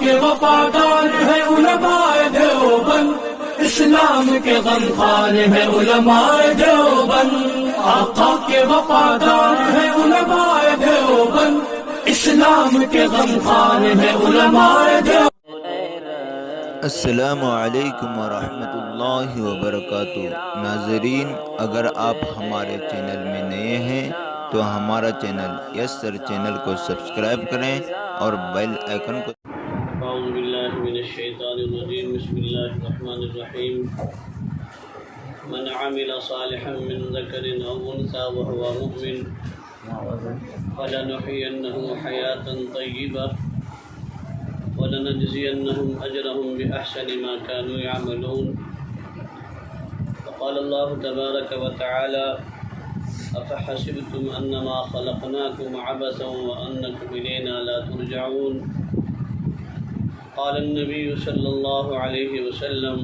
کے وفادار ہے علماء دیوبند، اسلام کے غمخوار ہے علماء دیوبند، آقا کے وفادار ہے علماء دیوبند، اسلام کے غمخوار ہے علماء دیوبند۔ السلام علیکم ورحمۃ اللہ وبرکاتہ۔ ناظرین، اگر آپ ہمارے چینل میں نئے ہیں تو ہمارا چینل یس سر چینل کو سبسکرائب کریں اور بیل آئیکن کو۔ اعوذ باللہ من الشیطان الرجیم، بسم اللہ الرحمن الرحیم۔ من عمل صالحا من ذکر او انثى وهو مؤمن فلنحيينه حیاة طیبہ وَلَنَجْزِيَنَّهُمْ أَجْرَهُمْ بِأَحْسَنِ مَا كَانُوا يَعْمَلُونَ۔ وقال الله تبارك وتعالى: أَفَحَسِبْتُمْ أَنَّمَا خَلَقْنَاكُمْ عَبَثًا وَأَنَّكُمْ إِلَيْنَا لَا تُرْجَعُونَ۔ قال النبي صلى الله عليه وسلم: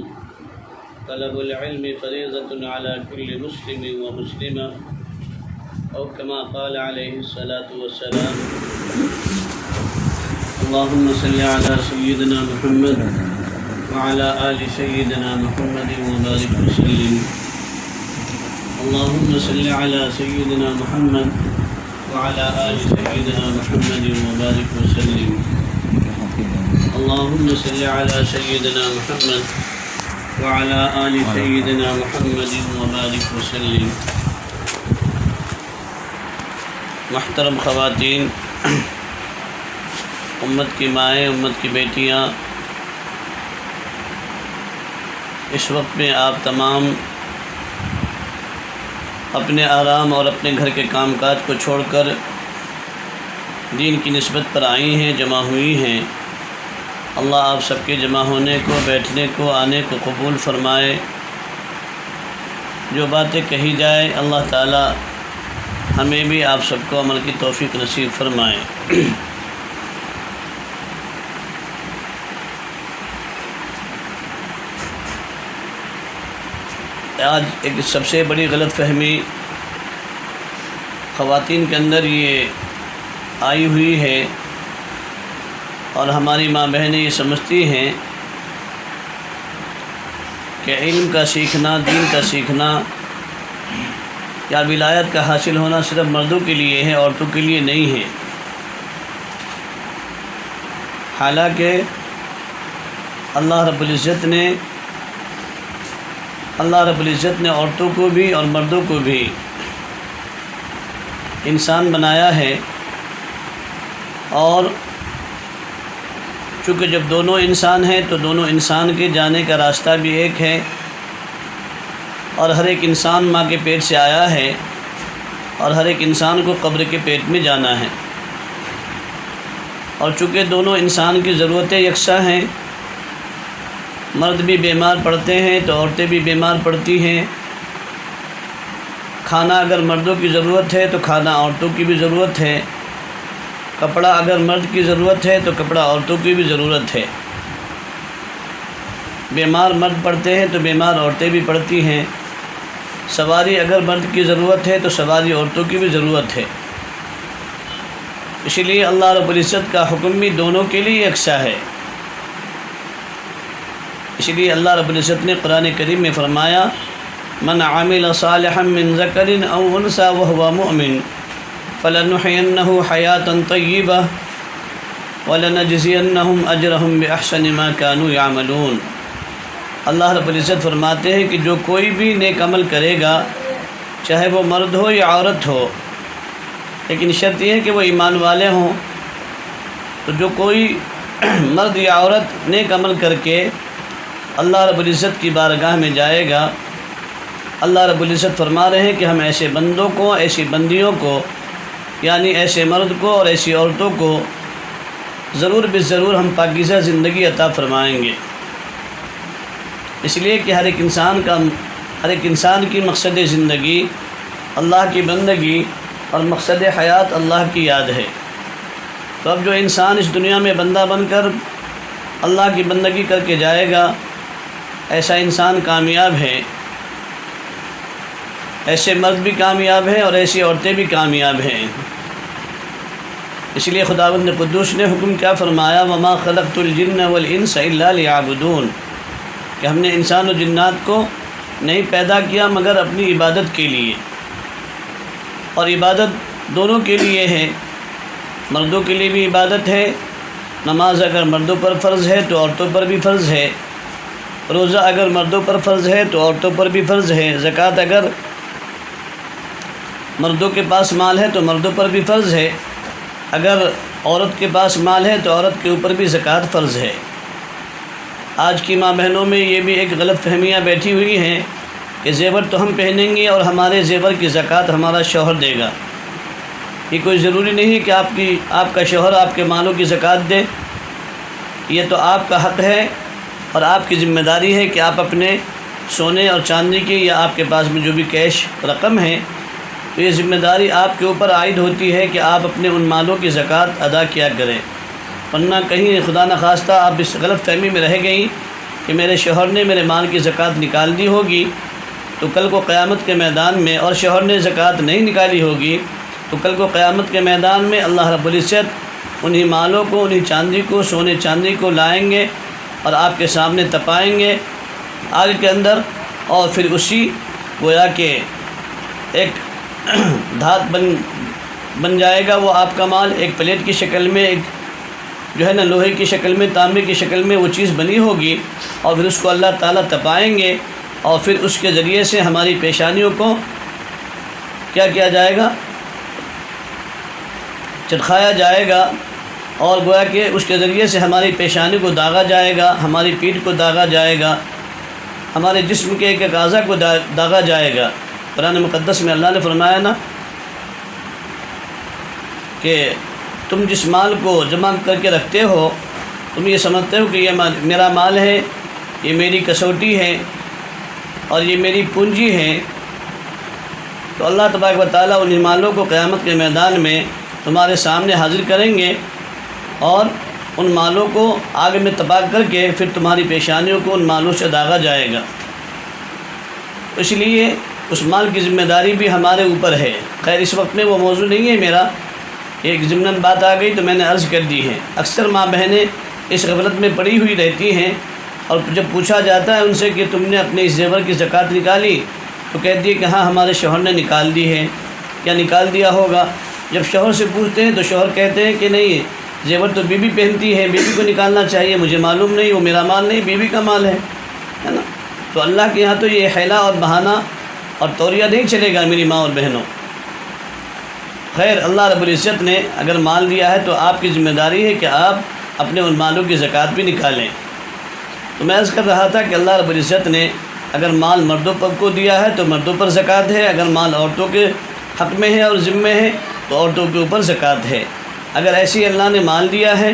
طلب العلم فريضة على كل مسلم ومسلمة، أو كما قال عليه الصلاة والسلام۔ اللهم صل على سيدنا محمد وعلى آل سيدنا محمد وبارك وسلم۔ اللهم صل على سيدنا محمد وعلى آل سيدنا محمد وبارك وسلم۔ اللهم صل على سيدنا محمد وعلى آل سيدنا محمد وبارك وسلم۔ محترم خواتین، امت کی مائیں، امت کی بیٹیاں، اس وقت میں آپ تمام اپنے آرام اور اپنے گھر کے کام کاج کو چھوڑ کر دین کی نسبت پر آئی ہیں، جمع ہوئی ہیں۔ اللہ آپ سب کے جمع ہونے کو، بیٹھنے کو، آنے کو قبول فرمائے۔ جو باتیں کہی جائے اللہ تعالی ہمیں بھی آپ سب کو عمل کی توفیق نصیب فرمائے۔ آج ایک سب سے بڑی غلط فہمی خواتین کے اندر یہ آئی ہوئی ہے، اور ہماری ماں بہنیں یہ سمجھتی ہیں کہ علم کا سیکھنا، دین کا سیکھنا یا ولایت کا حاصل ہونا صرف مردوں کے لیے ہے، عورتوں کے لیے نہیں ہے۔ حالانکہ اللہ رب العزت نے عورتوں کو بھی اور مردوں کو بھی انسان بنایا ہے، اور چونکہ جب دونوں انسان ہیں تو دونوں انسان کے جانے کا راستہ بھی ایک ہے، اور ہر ایک انسان ماں کے پیٹ سے آیا ہے، اور ہر ایک انسان کو قبر کے پیٹ میں جانا ہے۔ اور چونکہ دونوں انسان کی ضرورتیں یکساں ہیں، مرد بھی بیمار پڑتے ہیں تو عورتیں بھی بیمار پڑتی ہیں۔ کھانا اگر مردوں کی ضرورت ہے تو کھانا عورتوں کی بھی ضرورت ہے، کپڑا اگر مرد کی ضرورت ہے تو کپڑا عورتوں کی بھی ضرورت ہے۔ بیمار مرد پڑتے ہیں تو بیمار عورتیں بھی پڑتی ہیں۔ سواری اگر مرد کی ضرورت ہے تو سواری عورتوں کی بھی ضرورت ہے۔ اسی لیے اللہ رب العزت کا حکم بھی دونوں کے لیے یکساں ہے۔ اسی لیے اللہ رب العزت نے قرآن کریم میں فرمایا: من عمل صالحا من ذکر او انثى وهو مؤمن فلنحيينه حیاة طیبہ وَلَنَجْزِيَنَّهُمْ أَجْرَهُمْ بِأَحْسَنِ مَا كَانُوا يَعْمَلُونَ۔ اللہ رب العزت فرماتے ہیں کہ جو کوئی بھی نیک عمل کرے گا، چاہے وہ مرد ہو یا عورت ہو، لیکن شرط یہ ہے کہ وہ ایمان والے ہوں۔ تو جو کوئی مرد یا عورت نیک عمل کر کے اللہ رب العزت کی بارگاہ میں جائے گا، اللہ رب العزت فرما رہے ہیں کہ ہم ایسے بندوں کو، ایسی بندیوں کو، یعنی ایسے مرد کو اور ایسی عورتوں کو ضرور بالضرور ہم پاکیزہ زندگی عطا فرمائیں گے۔ اس لیے کہ ہر ایک انسان کی مقصد زندگی اللہ کی بندگی اور مقصد حیات اللہ کی یاد ہے۔ تو اب جو انسان اس دنیا میں بندہ بن کر اللہ کی بندگی کر کے جائے گا، ایسا انسان کامیاب ہے، ایسے مرد بھی کامیاب ہیں اور ایسی عورتیں بھی کامیاب ہیں۔ اس لیے خداوند قدوس نے حکم کیا فرمایا، وما خلقت الجن والانس الا لیعبدون، کہ ہم نے انسان و جنات کو نہیں پیدا کیا مگر اپنی عبادت کے لیے، اور عبادت دونوں کے لیے ہے، مردوں کے لیے بھی عبادت ہے، نماز اگر مردوں پر فرض ہے تو عورتوں پر بھی فرض ہے، روزہ اگر مردوں پر فرض ہے تو عورتوں پر بھی فرض ہے، زکوٰۃ اگر مردوں کے پاس مال ہے تو مردوں پر بھی فرض ہے، اگر عورت کے پاس مال ہے تو عورت کے اوپر بھی زکوٰۃ فرض ہے۔ آج کی ماں بہنوں میں یہ بھی ایک غلط فہمیاں بیٹھی ہوئی ہیں کہ زیور تو ہم پہنیں گے اور ہمارے زیور کی زکوٰۃ ہمارا شوہر دے گا۔ یہ کوئی ضروری نہیں کہ آپ کا شوہر آپ کے مالوں کی زکوٰۃ دے، یہ تو آپ کا حق ہے اور آپ کی ذمہ داری ہے کہ آپ اپنے سونے اور چاندی کی یا آپ کے پاس میں جو بھی کیش رقم ہے، تو یہ ذمہ داری آپ کے اوپر عائد ہوتی ہے کہ آپ اپنے ان مالوں کی زکوٰۃ ادا کیا کریں، ورنہ کہیں خدا نخواستہ آپ اس غلط فہمی میں رہ گئیں کہ میرے شوہر نے میرے مال کی زکوٰۃ نکال دی ہوگی تو کل کو قیامت کے میدان میں، اور شوہر نے زکوٰۃ نہیں نکالی ہوگی تو کل کو قیامت کے میدان میں اللہ رب العزت انہی مالوں کو، انہی چاندی کو، سونے چاندی کو لائیں گے اور آپ کے سامنے تپائیں گے آگ کے اندر، اور پھر اسی گویا کہ ایک دھات بن جائے گا وہ آپ کا مال، ایک پلیٹ کی شکل میں، ایک جو ہے نا لوہے کی شکل میں، تانبے کی شکل میں وہ چیز بنی ہوگی، اور پھر اس کو اللہ تعالیٰ تپائیں گے اور پھر اس کے ذریعے سے ہماری پیشانیوں کو کیا کیا جائے گا، چرخایا جائے گا، اور گویا کہ اس کے ذریعے سے ہماری پیشانی کو داغا جائے گا، ہماری پیٹھ کو داغا جائے گا، ہمارے جسم کے ایک ایک اعضاء کو داغا جائے گا۔ قرآن مقدس میں اللہ نے فرمایا نا کہ تم جس مال کو جمع کر کے رکھتے ہو، تم یہ سمجھتے ہو کہ یہ میرا مال ہے، یہ میری کسوٹی ہے اور یہ میری پونجی ہے، تو اللہ تبارک و تعالیٰ انہی مالوں کو قیامت کے میدان میں تمہارے سامنے حاضر کریں گے اور ان مالوں کو آگ میں تپا کر کے پھر تمہاری پیشانیوں کو ان مالوں سے داغا جائے گا۔ اس لیے اس مال کی ذمہ داری بھی ہمارے اوپر ہے۔ خیر اس وقت میں وہ موضوع نہیں ہے میرا، ایک ضمناً بات آ گئی تو میں نے عرض کر دی ہے۔ اکثر ماں بہنیں اس غفلت میں پڑی ہوئی رہتی ہیں، اور جب پوچھا جاتا ہے ان سے کہ تم نے اپنے اس زیور کی زکوٰۃ نکالی، تو کہتی ہے کہ ہاں ہمارے شوہر نے نکال دی ہے، یا نکال دیا ہوگا۔ جب شوہر سے پوچھتے ہیں تو شوہر کہتے ہیں کہ نہیں، زیور تو بیوی پہنتی ہے، بیوی کو نکالنا چاہیے، مجھے معلوم نہیں، وہ میرا مال نہیں، بیوی کا مال ہے نا۔ تو اللہ کے یہاں تو یہ حیلہ اور بہانہ اور توریہ نہیں چلے گا میری ماں اور بہنوں۔ خیر اللہ رب العزت نے اگر مال دیا ہے تو آپ کی ذمہ داری ہے کہ آپ اپنے ان مالوں کی زکوٰۃ بھی نکالیں۔ تو میں عرض کر رہا تھا کہ اللہ رب العزت نے اگر مال مردوں پر کو دیا ہے تو مردوں پر زکوٰۃ ہے، اگر مال عورتوں کے حق میں ہے اور ذمے ہے تو عورتوں کے اوپر زکوٰۃ ہے۔ اگر ایسی اللہ نے مال دیا ہے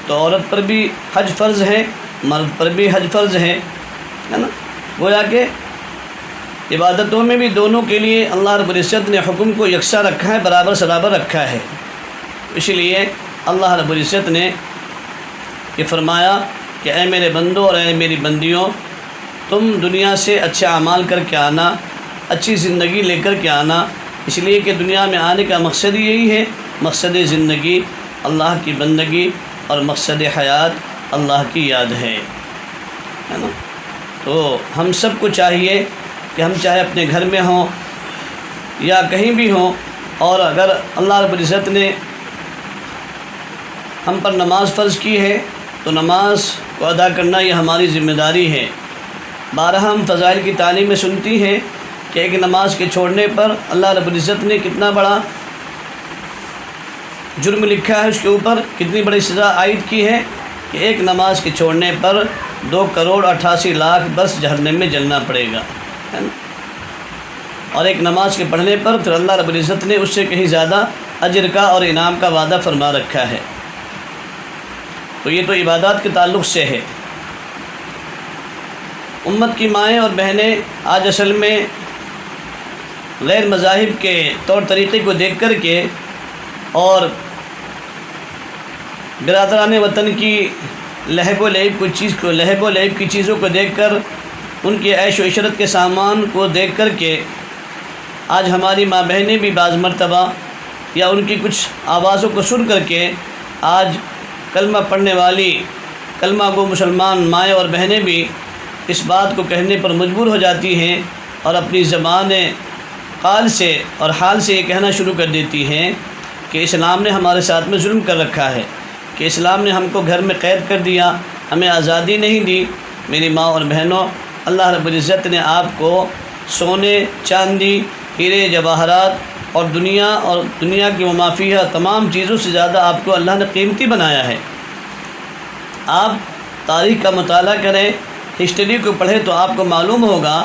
تو عورت پر بھی حج فرض ہے، مرد پر بھی حج فرض ہے نا۔ گویا کہ عبادتوں میں بھی دونوں کے لیے اللہ رب العزت نے حکم کو یکساں رکھا ہے، برابر سرابر رکھا ہے۔ اس لیے اللہ رب العزت نے یہ فرمایا کہ اے میرے بندوں اور اے میری بندیوں، تم دنیا سے اچھے اعمال کر کے آنا، اچھی زندگی لے کر کے آنا، اس لیے کہ دنیا میں آنے کا مقصد یہی ہے، مقصد زندگی اللہ کی بندگی اور مقصد حیات اللہ کی یاد ہے نا۔ تو ہم سب کو چاہیے کہ ہم چاہے اپنے گھر میں ہوں یا کہیں بھی ہوں، اور اگر اللہ رب العزت نے ہم پر نماز فرض کی ہے تو نماز کو ادا کرنا یہ ہماری ذمہ داری ہے۔ بارہا ہم فضائل کی تعلیم میں سنتی ہیں کہ ایک نماز کے چھوڑنے پر اللہ رب العزت نے کتنا بڑا جرم لکھا ہے، اس کے اوپر کتنی بڑی سزا عائد کی ہے کہ ایک نماز کے چھوڑنے پر 2,88,00,000 برس جہنم میں جلنا پڑے گا ہے نا۔ اور ایک نماز کے پڑھنے پر پھر اللہ رب العزت نے اس سے کہیں زیادہ اجر کا اور انعام کا وعدہ فرما رکھا ہے۔ تو یہ تو عبادات کے تعلق سے ہے۔ امت کی مائیں اور بہنیں آج اصل میں غیر مذاہب کے طور طریقے کو دیکھ کر کے اور برادران وطن کی لہب و لعب کی چیزوں کو دیکھ کر، ان کے عیش و عشرت کے سامان کو دیکھ کر کے آج ہماری ماں بہنیں بھی بعض مرتبہ یا ان کی کچھ آوازوں کو سن کر کے آج کلمہ پڑھنے والی کلمہ گو مسلمان مائیں اور بہنیں بھی اس بات کو کہنے پر مجبور ہو جاتی ہیں اور اپنی زبان قال سے اور حال سے یہ کہنا شروع کر دیتی ہیں کہ اسلام نے ہمارے ساتھ میں ظلم کر رکھا ہے، کہ اسلام نے ہم کو گھر میں قید کر دیا، ہمیں آزادی نہیں دی۔ میری ماں اور بہنوں، اللہ رب العزت نے آپ کو سونے، چاندی، ہیرے، جواہرات اور دنیا کی ومافیہ تمام چیزوں سے زیادہ آپ کو اللہ نے قیمتی بنایا ہے۔ آپ تاریخ کا مطالعہ کریں، ہسٹری کو پڑھیں تو آپ کو معلوم ہوگا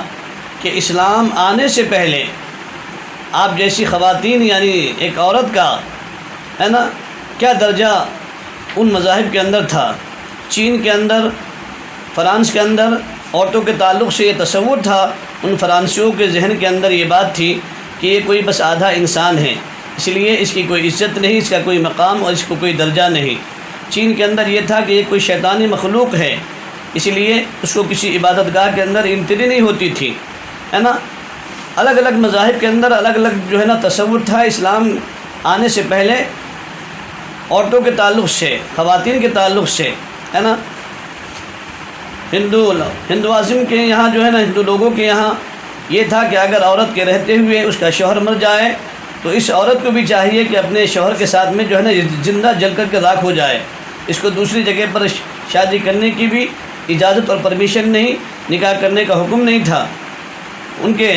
کہ اسلام آنے سے پہلے آپ جیسی خواتین یعنی ایک عورت کا ہے نا کیا درجہ ان مذاہب کے اندر تھا۔ چین کے اندر، فرانس کے اندر عورتوں کے تعلق سے یہ تصور تھا، ان فرانسیوں کے ذہن کے اندر یہ بات تھی کہ یہ کوئی بس آدھا انسان ہے، اس لیے اس کی کوئی عزت نہیں، اس کا کوئی مقام اور اس کو کوئی درجہ نہیں۔ چین کے اندر یہ تھا کہ یہ کوئی شیطانی مخلوق ہے، اس لیے اس کو کسی عبادت گاہ کے اندر انٹری نہیں ہوتی تھی، ہے نا۔ الگ الگ مذاہب کے اندر الگ الگ جو ہے نا تصور تھا اسلام آنے سے پہلے عورتوں کے تعلق سے، خواتین کے تعلق سے، ہے نا۔ ہندوازم کے یہاں جو ہے نا، ہندو لوگوں کے یہاں یہ تھا کہ اگر عورت کے رہتے ہوئے اس کا شوہر مر جائے تو اس عورت کو بھی چاہیے کہ اپنے شوہر کے ساتھ میں جو ہے نا زندہ جل کر کے راکھ ہو جائے، اس کو دوسری جگہ پر شادی کرنے کی بھی اجازت اور پرمیشن نہیں، نکاح کرنے کا حکم نہیں تھا ان کے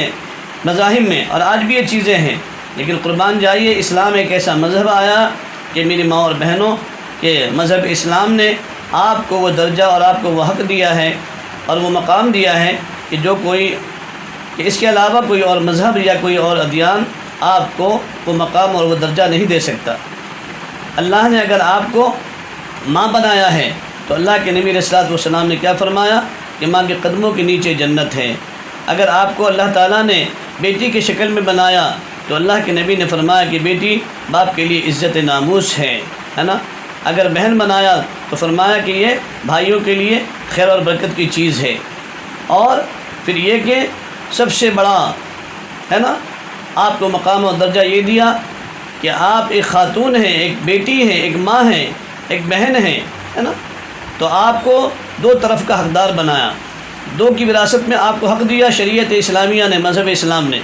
مذاہب میں، اور آج بھی یہ چیزیں ہیں۔ لیکن قربان جائیے، اسلام ایک ایسا مذہب آیا کہ میری ماں اور بہنوں کہ مذہب اسلام نے آپ کو وہ درجہ اور آپ کو وہ حق دیا ہے اور وہ مقام دیا ہے کہ جو کوئی کہ اس کے علاوہ کوئی اور مذہب یا کوئی اور ادیان آپ کو وہ مقام اور وہ درجہ نہیں دے سکتا۔ اللہ نے اگر آپ کو ماں بنایا ہے تو اللہ کے نبی علیہ الصلوۃ والسلام نے کیا فرمایا کہ ماں کے قدموں کے نیچے جنت ہے۔ اگر آپ کو اللہ تعالیٰ نے بیٹی کی شکل میں بنایا تو اللہ کے نبی نے فرمایا کہ بیٹی باپ کے لیے عزت ناموس ہے نا۔ اگر بہن بنایا تو فرمایا کہ یہ بھائیوں کے لیے خیر اور برکت کی چیز ہے۔ اور پھر یہ کہ سب سے بڑا ہے نا آپ کو مقام اور درجہ یہ دیا کہ آپ ایک خاتون ہیں، ایک بیٹی ہیں، ایک ماں ہیں، ایک بہن ہیں، ہے نا۔ تو آپ کو دو طرف کا حقدار بنایا، دو کی وراثت میں آپ کو حق دیا شریعت اسلامیہ نے، مذہب اسلام نے۔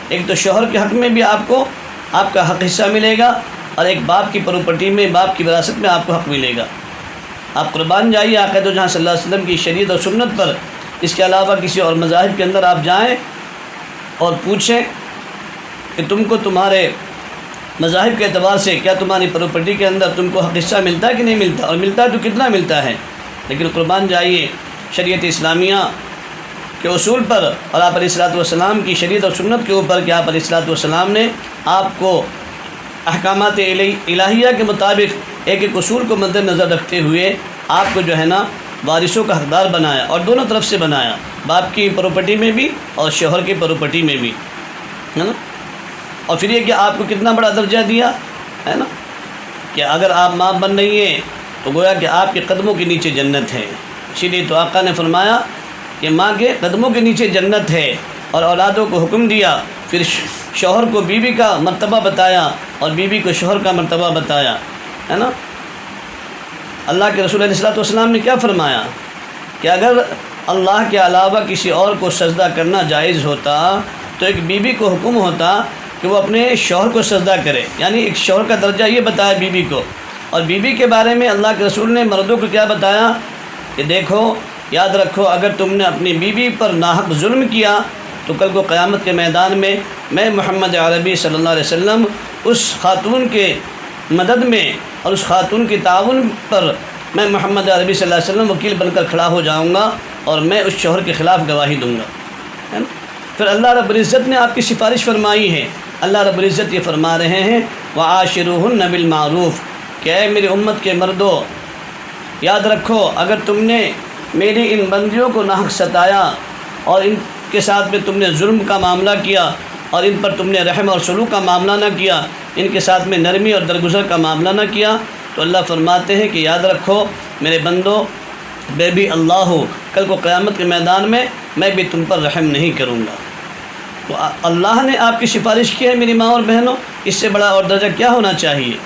ایک تو شوہر کے حق میں بھی آپ کو آپ کا حق حصہ ملے گا، اور ایک باپ کی پراپرٹی میں، باپ کی وراثت میں آپ کو حق ملے گا۔ آپ قربان جائیے آقا دو جہاں صلی اللہ علیہ وسلم کی شریعت اور سنت پر۔ اس کے علاوہ کسی اور مذاہب کے اندر آپ جائیں اور پوچھیں کہ تم کو تمہارے مذاہب کے اعتبار سے کیا تمہاری پراپرٹی کے اندر تم کو حق حصہ ملتا ہے کہ نہیں ملتا، اور ملتا ہے تو کتنا ملتا ہے۔ لیکن قربان جائیے شریعت اسلامیہ کے اصول پر اور آپ علیہ الصلوۃ والسلام کی شریعت اور سنت کے اوپر کہ آپ علیہ الصلوۃ والسلام نے آپ کو احکامات الہیہ کے مطابق ایک ایک اصول کو مد نظر رکھتے ہوئے آپ کو جو ہے نا وارثوں کا حقدار بنایا، اور دونوں طرف سے بنایا، باپ کی پراپرٹی میں بھی اور شوہر کی پراپرٹی میں بھی، ہے نا۔ اور پھر یہ کہ آپ کو کتنا بڑا درجہ دیا ہے نا کہ اگر آپ ماں بن رہی ہیں تو گویا کہ آپ کے قدموں کے نیچے جنت ہے۔ اسی لیے تو آقا نے فرمایا کہ ماں کے قدموں کے نیچے جنت ہے، اور اولادوں کو حکم دیا، پھر شوہر کو بیوی کا مرتبہ بتایا اور بیوی کو شوہر کا مرتبہ بتایا، ہے نا۔ اللہ کے رسول علیہ الصلوۃ والسلام نے کیا فرمایا کہ اگر اللہ کے علاوہ کسی اور کو سجدہ کرنا جائز ہوتا تو ایک بیوی کو حکم ہوتا کہ وہ اپنے شوہر کو سجدہ کرے، یعنی ایک شوہر کا درجہ یہ بتایا بیوی کو۔ اور بیوی کے بارے میں اللہ کے رسول نے مردوں کو کیا بتایا کہ دیکھو، یاد رکھو، اگر تم نے اپنی بیوی پر ناحق ظلم کیا تو کل کو قیامت کے میدان میں میں محمد عربی صلی اللہ علیہ وسلم اس خاتون کے مدد میں اور اس خاتون کے تعاون پر میں محمد عربی صلی اللہ علیہ وسلم وکیل بن کر کھڑا ہو جاؤں گا اور میں اس شوہر کے خلاف گواہی دوں گا، ہے نا۔ پھر اللہ رب العزت نے آپ کی سفارش فرمائی ہے۔ اللہ رب العزت یہ فرما رہے ہیں وَعَاشِرُوهُنَّ بِالْمَعْرُوفِ کہ اے میری امت کے مردوں، یاد رکھو اگر تم نے میری ان بندیوں کو ناحق ستایا اور ان کے ساتھ میں تم نے ظلم کا معاملہ کیا اور ان پر تم نے رحم اور سلوک کا معاملہ نہ کیا، ان کے ساتھ میں نرمی اور درگزر کا معاملہ نہ کیا، تو اللہ فرماتے ہیں کہ یاد رکھو میرے بندو، بے بھی اللہ ہو، کل کو قیامت کے میدان میں بھی تم پر رحم نہیں کروں گا۔ تو اللہ نے آپ کی سفارش کی ہے میری ماں اور بہنوں، اس سے بڑا اور درجہ کیا ہونا چاہیے؟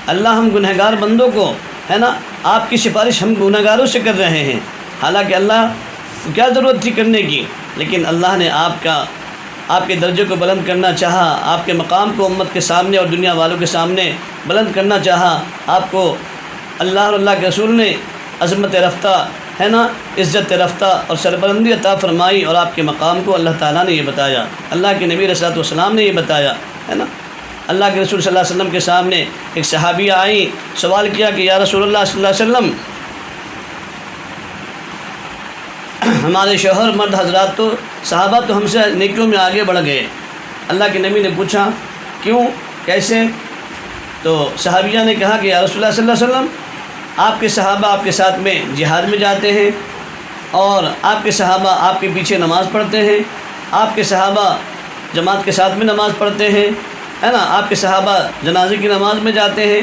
اللہ ہم گنہگار بندوں کو ہے نا آپ کی سفارش ہم گنہگاروں سے کر رہے ہیں، حالانکہ اللہ کو کیا ضرورت تھی کرنے کی، لیکن اللہ نے آپ کے درجے کو بلند کرنا چاہا، آپ کے مقام کو امت کے سامنے اور دنیا والوں کے سامنے بلند کرنا چاہا، آپ کو اللہ اور اللہ کے رسول نے عظمت رفتہ ہے نا عزت رفتہ اور سربلندی عطا فرمائی، اور آپ کے مقام کو اللہ تعالیٰ نے یہ بتایا، اللہ کے نبی علیہ السلام نے یہ بتایا ہے نا۔ اللہ کے رسول صلی اللہ علیہ وسلم کے سامنے ایک صحابیہ آئیں، سوال کیا کہ یا رسول اللہ صلی اللہ علیہ وسلم، ہمارے شوہر مرد حضرات تو صحابہ تو ہم سے نیکیوں میں آگے بڑھ گئے۔ اللہ کے نبی نے پوچھا کیوں، کیسے؟ تو صحابیہ نے کہا کہ یا رسول اللہ صلی اللہ علیہ وسلم، آپ کے صحابہ آپ کے ساتھ میں جہاد میں جاتے ہیں، اور آپ کے صحابہ آپ کے پیچھے نماز پڑھتے ہیں، آپ کے صحابہ جماعت کے ساتھ میں نماز پڑھتے ہیں ہے نا، آپ کے صحابہ جنازے کی نماز میں جاتے ہیں،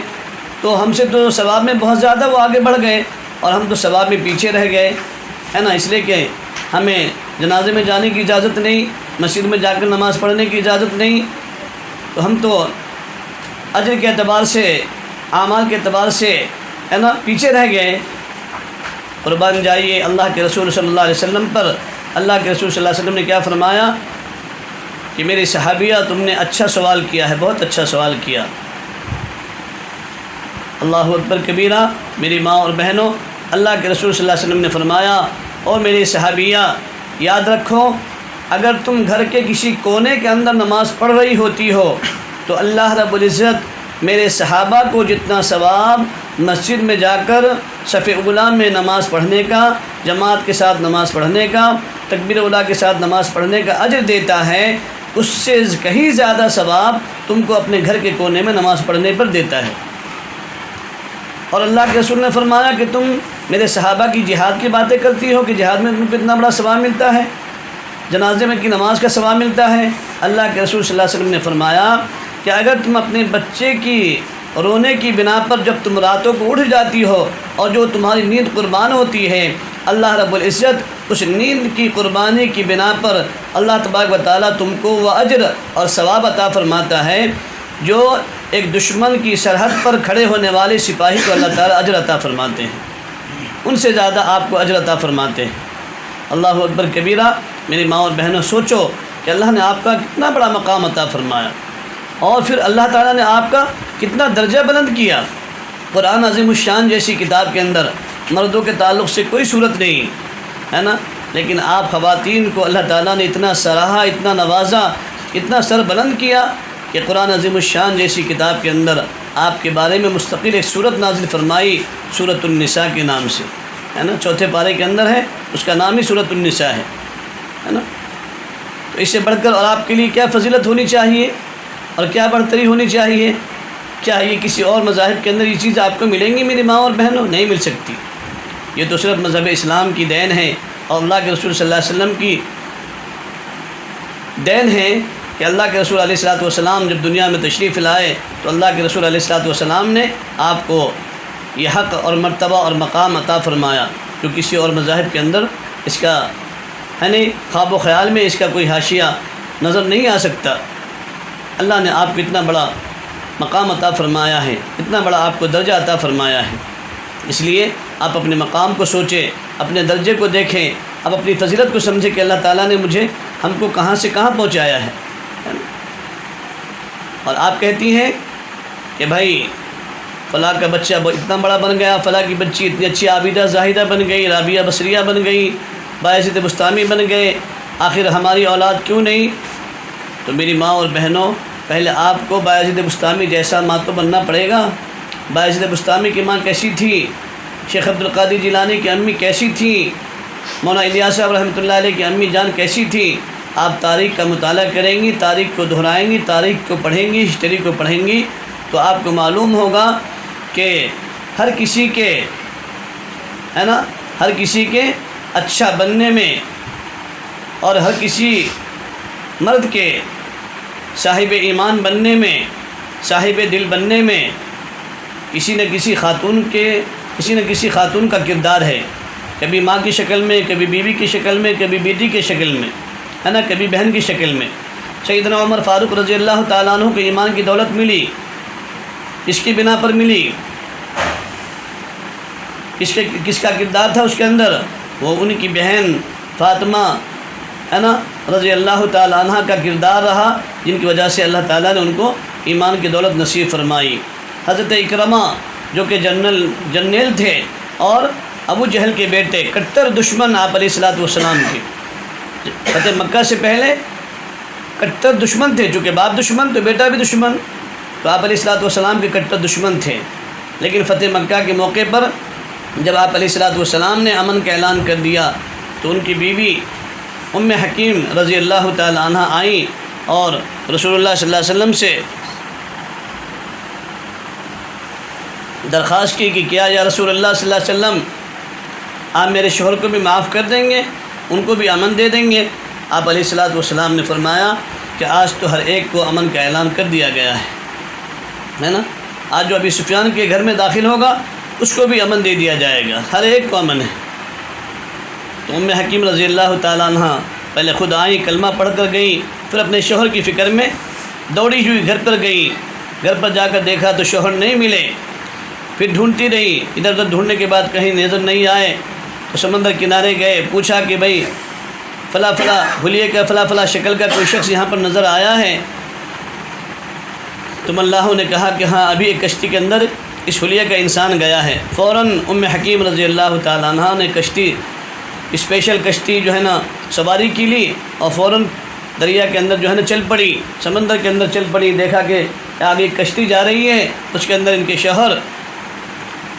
تو ہم سے تو ثواب میں بہت زیادہ وہ آگے بڑھ گئے اور ہم تو ثواب میں پیچھے رہ گئے ہے نا، اس لیے کہ ہمیں جنازے میں جانے کی اجازت نہیں، مسجد میں جا کر نماز پڑھنے کی اجازت نہیں، تو ہم تو اجر کے اعتبار سے اعمال کے اعتبار سے ہے نا پیچھے رہ گئے۔ قربان جائیے اللہ کے رسول صلی اللہ علیہ وسلم پر، اللہ کے رسول صلی اللہ علیہ وسلم نے کیا فرمایا کہ میری صحابیہ تم نے اچھا سوال کیا ہے، بہت اچھا سوال کیا۔ اللہ اکبر کبیرہ، میری ماں اور بہنوں، اللہ کے رسول صلی اللہ علیہ وسلم نے فرمایا اور میری صحابیہ یاد رکھو، اگر تم گھر کے کسی کونے کے اندر نماز پڑھ رہی ہوتی ہو تو اللہ رب العزت میرے صحابہ کو جتنا ثواب مسجد میں جا کر صف اولیٰ میں نماز پڑھنے کا، جماعت کے ساتھ نماز پڑھنے کا، تکبیر اولیٰ کے ساتھ نماز پڑھنے کا اجر دیتا ہے، اس سے کہیں زیادہ ثواب تم کو اپنے گھر کے کونے میں نماز پڑھنے پر دیتا ہے۔ اور اللہ کے رسول نے فرمایا کہ تم میرے صحابہ کی جہاد کی باتیں کرتی ہو کہ جہاد میں تم کو اتنا بڑا ثواب ملتا ہے، جنازے میں کی نماز کا ثواب ملتا ہے۔ اللہ کے رسول صلی اللہ علیہ وسلم نے فرمایا کہ اگر تم اپنے بچے کی رونے کی بنا پر جب تم راتوں کو اٹھ جاتی ہو اور جو تمہاری نیند قربان ہوتی ہے، اللہ رب العزت اس نیند کی قربانی کی بنا پر اللہ تبارک و تعالیٰ تم کو وہ اجر اور ثواب عطا فرماتا ہے جو ایک دشمن کی سرحد پر کھڑے ہونے والے سپاہی کو اللہ تعالیٰ اجر عطا فرماتے ہیں، ان سے زیادہ آپ کو اجر عطا فرماتے ہیں۔ اللہ اکبر کبیرہ، میری ماں اور بہنوں، سوچو کہ اللہ نے آپ کا کتنا بڑا مقام عطا فرمایا، اور پھر اللہ تعالیٰ نے آپ کا کتنا درجہ بلند کیا۔ قرآن عظیم الشان جیسی کتاب کے اندر مردوں کے تعلق سے کوئی صورت نہیں ہے نا، لیکن آپ خواتین کو اللہ تعالیٰ نے اتنا سراہا، اتنا نوازا، اتنا سر بلند کیا کہ قرآن عظیم الشان جیسی کتاب کے اندر آپ کے بارے میں مستقل ایک صورت نازل فرمائی، سورۃ النساء کے نام سے ہے نا، چوتھے پارے کے اندر ہے، اس کا نام ہی سورۃ النساء ہے نا۔ تو اس سے بڑھ کر اور آپ کے لیے کیا فضیلت ہونی چاہیے اور کیا بڑھتری ہونی چاہیے؟ کیا یہ کسی اور مذاہب کے اندر یہ چیز آپ کو ملیں گی میری ماں اور بہنوں؟ نہیں مل سکتی، یہ تو صرف مذہب اسلام کی دین ہے اور اللہ کے رسول صلی اللہ علیہ وسلم کی دین ہے کہ اللہ کے رسول علیہ الصلوۃ والسلام جب دنیا میں تشریف لائے تو اللہ کے رسول علیہ الصلوۃ والسلام نے آپ کو یہ حق اور مرتبہ اور مقام عطا فرمایا جو کسی اور مذاہب کے اندر اس کا ہے نہیں، خواب و خیال میں اس کا کوئی حاشیہ نظر نہیں آ سکتا۔ اللہ نے آپ کو اتنا بڑا مقام عطا فرمایا ہے، اتنا بڑا آپ کو درجہ عطا فرمایا ہے، اس لیے آپ اپنے مقام کو سوچیں، اپنے درجے کو دیکھیں، اب اپنی فضیلت کو سمجھیں کہ اللہ تعالیٰ نے ہم کو کہاں سے کہاں پہنچایا ہے۔ اور آپ کہتی ہیں کہ بھائی فلاں کا بچہ اتنا بڑا بن گیا، فلاں کی بچی اتنی اچھی عابدہ زاہدہ بن گئی، رابعہ بصریہ بن گئی، بایزید بستامی بن گئے، آخر ہماری اولاد کیوں نہیں؟ تو میری ماں اور بہنوں، پہلے آپ کو بایزید بستامی جیسا ماں تو بننا پڑے گا۔ بایزید بستامی کی ماں کیسی تھی؟ شیخ عبدالقادر جیلانی کی امی کیسی تھی؟ مولانا الیاس صاحب رحمۃ اللہ علیہ کی امی جان کیسی تھی؟ آپ تاریخ کا مطالعہ کریں گی، تاریخ کو دہرائیں گی، تاریخ کو پڑھیں گی، ہسٹری کو پڑھیں گی تو آپ کو معلوم ہوگا کہ ہر کسی کے ہے نا، ہر کسی کے اچھا بننے میں اور ہر کسی مرد کے صاحب ایمان بننے میں، صاحب دل بننے میں کسی نہ کسی خاتون کا کردار ہے، کبھی ماں کی شکل میں، کبھی بیوی کی شکل میں، کبھی بیٹی کی شکل میں ہے نا، کبھی بہن کی شکل میں۔ سیدنا عمر فاروق رضی اللہ تعالیٰ عنہ کو ایمان کی دولت ملی، اس کی بنا پر ملی، کس کا کردار تھا اس کے اندر؟ وہ ان کی بہن فاطمہ ہے نا رضی اللہ تعالیٰ عنہ کا کردار رہا، جن کی وجہ سے اللہ تعالیٰ نے ان کو ایمان کی دولت نصیب فرمائی۔ حضرت اکرمہ جو کہ جرنیل تھے اور ابو جہل کے بیٹے، کٹر دشمن آپ علیہ الصلوۃ والسلام کے، فتح مکہ سے پہلے کٹر دشمن تھے، چونکہ باپ دشمن تو بیٹا بھی دشمن، تو آپ علیہ الصلوۃ والسلام کے کٹر دشمن تھے۔ لیکن فتح مکہ کے موقع پر جب آپ علیہ الصلوۃ والسلام نے امن کا اعلان کر دیا تو ان کی بیوی ام حکیم رضی اللہ تعالی عنہ آئیں اور رسول اللہ صلی اللہ علیہ وسلم سے درخواست کی کہ کیا یا رسول اللہ صلی اللہ علیہ وسلم آپ میرے شوہر کو بھی معاف کر دیں گے، ان کو بھی امن دے دیں گے؟ آپ علیہ الصلوۃ والسلام نے فرمایا کہ آج تو ہر ایک کو امن کا اعلان کر دیا گیا ہے نا، آج جو ابی سفیان کے گھر میں داخل ہوگا اس کو بھی امن دے دیا جائے گا، ہر ایک کو امن ہے۔ تو ام حکیم رضی اللہ تعالیٰ عنہ پہلے خود آئیں، کلمہ پڑھ کر گئیں، پھر اپنے شوہر کی فکر میں دوڑی ہوئی گھر پر گئیں، گھر پر جا کر دیکھا تو شوہر نہیں ملے، پھر ڈھونڈتی رہی، ادھر ادھر ڈھونڈنے کے بعد کہیں نظر نہیں آئے تو سمندر کنارے گئے، پوچھا کہ بھائی فلاں حلیے کا فلاں شکل کا کوئی شخص یہاں پر نظر آیا ہے؟ تو اللہ نے کہا کہ ہاں ابھی ایک کشتی کے اندر اس حلیے کا انسان گیا ہے۔ فوراً ام حکیم رضی اللہ تعالیٰ عنہ نے کشتی، اسپیشل کشتی جو ہے نا سواری کی لی اور فوراً دریا کے اندر جو ہے نا چل پڑی، سمندر کے اندر چل پڑی، دیکھا کہ آگے کشتی جا رہی ہے، اس کے اندر ان کے شوہر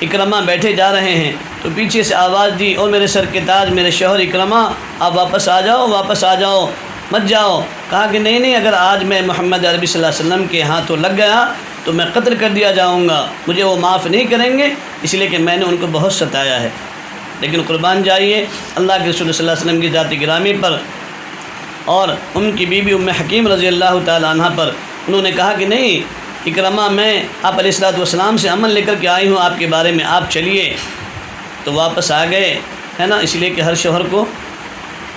اکرمہ بیٹھے جا رہے ہیں، تو پیچھے سے آواز دی، اور میرے سر کے تاج، میرے شوہر اکرمہ آپ واپس آ جاؤ، واپس آ جاؤ، مت جاؤ۔ کہا کہ نہیں، اگر آج میں محمد عربی صلی اللہ علیہ وسلم کے ہاتھوں لگ گیا تو میں قتل کر دیا جاؤں گا، مجھے وہ معاف نہیں کریں گے، اس لیے کہ میں نے ان کو بہت ستایا ہے۔ لیکن قربان جائیے اللہ کے رسول صلی اللہ علیہ وسلم کی ذات گرامی پر اور ان کی بیوی ام حکیم رضی اللہ تعالی عنہ پر، انہوں نے کہا کہ نہیں اکرمہ، میں آپ علیہ الصلوۃ والسلام سے امن لے کر کے آئی ہوں آپ کے بارے میں، آپ چلیے۔ تو واپس آ گئے، ہے نا، اس لیے کہ ہر شوہر کو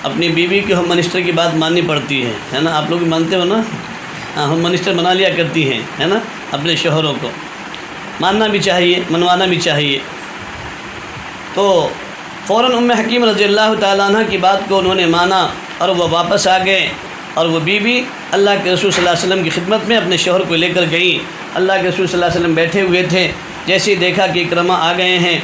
اپنی بیوی کے ہوم منسٹر کی بات ماننی پڑتی ہے نا، آپ لوگ بھی مانتے ہو نا، ہوم منسٹر بنا لیا کرتی ہیں، ہے نا، اپنے شوہروں کو ماننا بھی چاہیے، منوانا بھی چاہیے۔ تو فوراً ام حکیم رضی اللہ تعالیٰ عنہ کی بات کو انہوں نے مانا اور وہ واپس آ گئے، اور وہ بیوی اللہ کے رسول صلی اللہ علیہ وسلم کی خدمت میں اپنے شوہر کو لے کر گئی۔ اللہ کے رسول صلی اللہ علیہ وسلم بیٹھے ہوئے تھے، جیسے ہی دیکھا کہ اکرمہ آ گئے ہیں،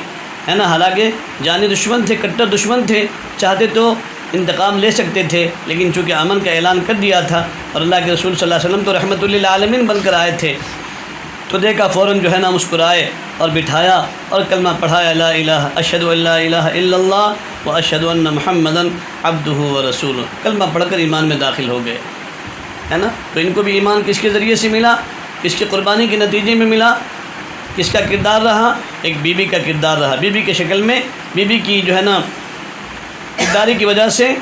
ہے نا، حالانکہ جانی دشمن تھے، کٹر دشمن تھے، چاہتے تو انتقام لے سکتے تھے، لیکن چونکہ امن کا اعلان کر دیا تھا اور اللہ کے رسول صلی اللہ علیہ وسلم تو رحمۃ للعالمین بن کر آئے تھے، تو دیکھا فوراً جو ہے نا مسکرائے اور بٹھایا اور کلمہ پڑھایا، لا الہ اشہد ان لا الہ الا اللہ و اشہد ان محمدً عبدہ و رسولہ، کلمہ پڑھ کر ایمان میں داخل ہو گئے، ہے نا۔ تو ان کو بھی ایمان کس کے ذریعے سے ملا؟ کس کی قربانی کے نتیجے میں ملا؟ کس کا کردار رہا؟ ایک بیوی کا کردار رہا، بیوی کے شکل میں، بیوی کی جو ہے نا کرداری کی وجہ سے،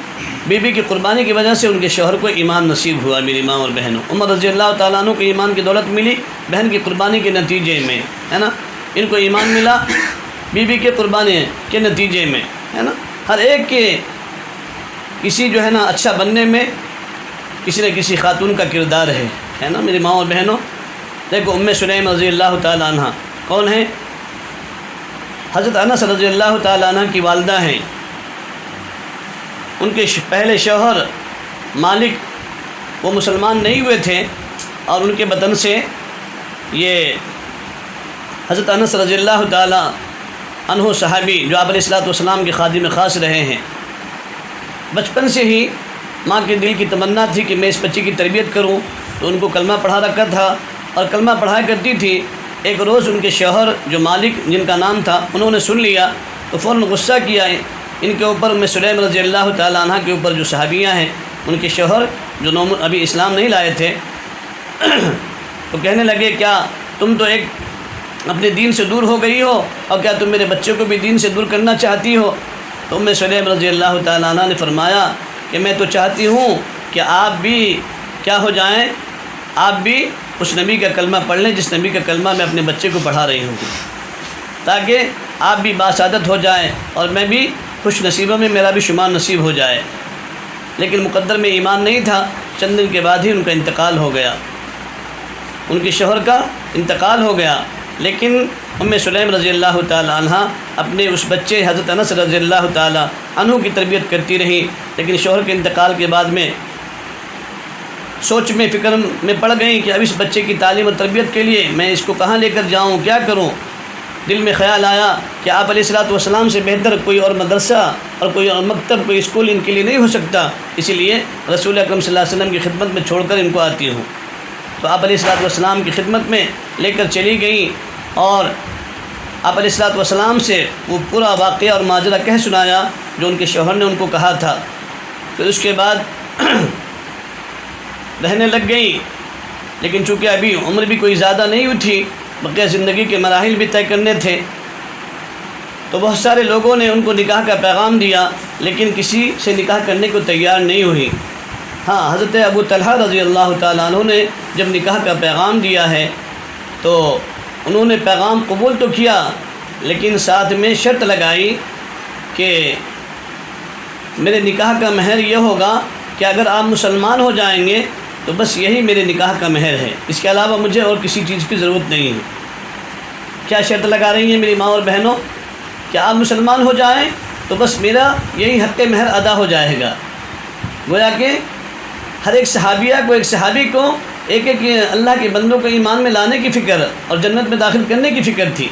بیوی کی قربانی کی وجہ سے ان کے شوہر کو ایمان نصیب ہوا۔ میری ماں اور بہنوں، عمر رضی اللہ تعالیٰ عنہ کو ایمان کی دولت ملی بہن کی قربانی کے نتیجے میں، ہے نا، ان کو ایمان ملا بیوی کے قربانی کے نتیجے میں، ہے نا۔ ہر ایک کے کسی جو ہے نا اچھا بننے میں کسی نہ کسی خاتون کا کردار ہے نا میری ماں اور بہنوں۔ دیکھو ام سلیم رضی اللہ تعالیٰ عنہ کون ہیں؟ حضرت انس رضی اللہ تعالیٰ عنہ کی والدہ ہیں۔ ان کے پہلے شوہر مالک وہ مسلمان نہیں ہوئے تھے، اور ان کے بدن سے یہ حضرت انس رضی اللہ تعالیٰ عنہ صحابی جو آپ علیہ الصلوۃ والسلام کے خادم خاص رہے ہیں، بچپن سے ہی ماں کے دل کی تمنا تھی کہ میں اس بچے کی تربیت کروں، تو ان کو کلمہ پڑھا رکھا تھا اور کلمہ پڑھایا کرتی تھی۔ ایک روز ان کے شوہر جو مالک جن کا نام تھا، انہوں نے سن لیا تو فوراً غصہ کیا ان کے اوپر، ام سلیم رضی اللہ تعالیٰ عنہ کے اوپر، جو صحابیہ ہیں، ان کے شوہر جو ابھی اسلام نہیں لائے تھے، تو کہنے لگے کیا تم تو ایک اپنے دین سے دور ہو گئی ہو، اور کیا تم میرے بچے کو بھی دین سے دور کرنا چاہتی ہو؟ تو ام سلیم رضی اللہ تعالیٰ عنہ نے فرمایا کہ میں تو چاہتی ہوں کہ آپ بھی کیا ہو جائیں، آپ بھی اس نبی کا کلمہ پڑھ لیں جس نبی کا کلمہ میں اپنے بچے کو پڑھا رہی ہوں، تاکہ آپ بھی باسعادت ہو جائیں اور میں بھی خوش نصیبوں میں میرا بھی شمار نصیب ہو جائے۔ لیکن مقدر میں ایمان نہیں تھا، چند دن کے بعد ہی ان کا انتقال ہو گیا، ان کے شوہر کا انتقال ہو گیا۔ لیکن ام سلیم رضی اللہ تعالی عنہ اپنے اس بچے حضرت انس رضی اللہ تعالی عنہ کی تربیت کرتی رہیں، لیکن شوہر کے انتقال کے بعد میں سوچ میں فکر میں پڑ گئیں کہ اب اس بچے کی تعلیم اور تربیت کے لیے میں اس کو کہاں لے کر جاؤں، کیا کروں۔ دل میں خیال آیا کہ آپ علیہ الصلوۃ والسلام سے بہتر کوئی اور مدرسہ اور کوئی اور مکتب، کوئی اسکول ان کے لیے نہیں ہو سکتا، اسی لیے رسول اکرم صلی اللہ علیہ وسلم کی خدمت میں چھوڑ کر ان کو آتی ہوں۔ تو آپ علیہ الصلوۃ والسلام کی خدمت میں لے کر چلی گئیں اور آپ علیہ الصلوۃ والسلام سے وہ پورا واقعہ اور ماجرا کہہ سنایا جو ان کے شوہر نے ان کو کہا تھا۔ پھر اس کے بعد رہنے لگ گئیں، لیکن چونکہ ابھی عمر بھی کوئی زیادہ نہیں ہوئی تھی، بقیہ زندگی کے مراحل بھی طے کرنے تھے، تو بہت سارے لوگوں نے ان کو نکاح کا پیغام دیا، لیکن کسی سے نکاح کرنے کو تیار نہیں ہوئی۔ ہاں، حضرت ابو طلحہ رضی اللہ تعالیٰ عنہ نے جب نکاح کا پیغام دیا ہے تو انہوں نے پیغام قبول تو کیا، لیکن ساتھ میں شرط لگائی کہ میرے نکاح کا مہر یہ ہوگا کہ اگر آپ مسلمان ہو جائیں گے تو بس یہی میرے نکاح کا مہر ہے، اس کے علاوہ مجھے اور کسی چیز کی ضرورت نہیں ہے۔ کیا شرط لگا رہی ہیں میری ماں اور بہنوں؟ کہ آپ مسلمان ہو جائیں تو بس میرا یہی حق مہر ادا ہو جائے گا۔ گویا کہ ہر ایک صحابیہ کو، ایک صحابی کو ایک ایک اللہ کے بندوں کو ایمان میں لانے کی فکر اور جنت میں داخل کرنے کی فکر تھی۔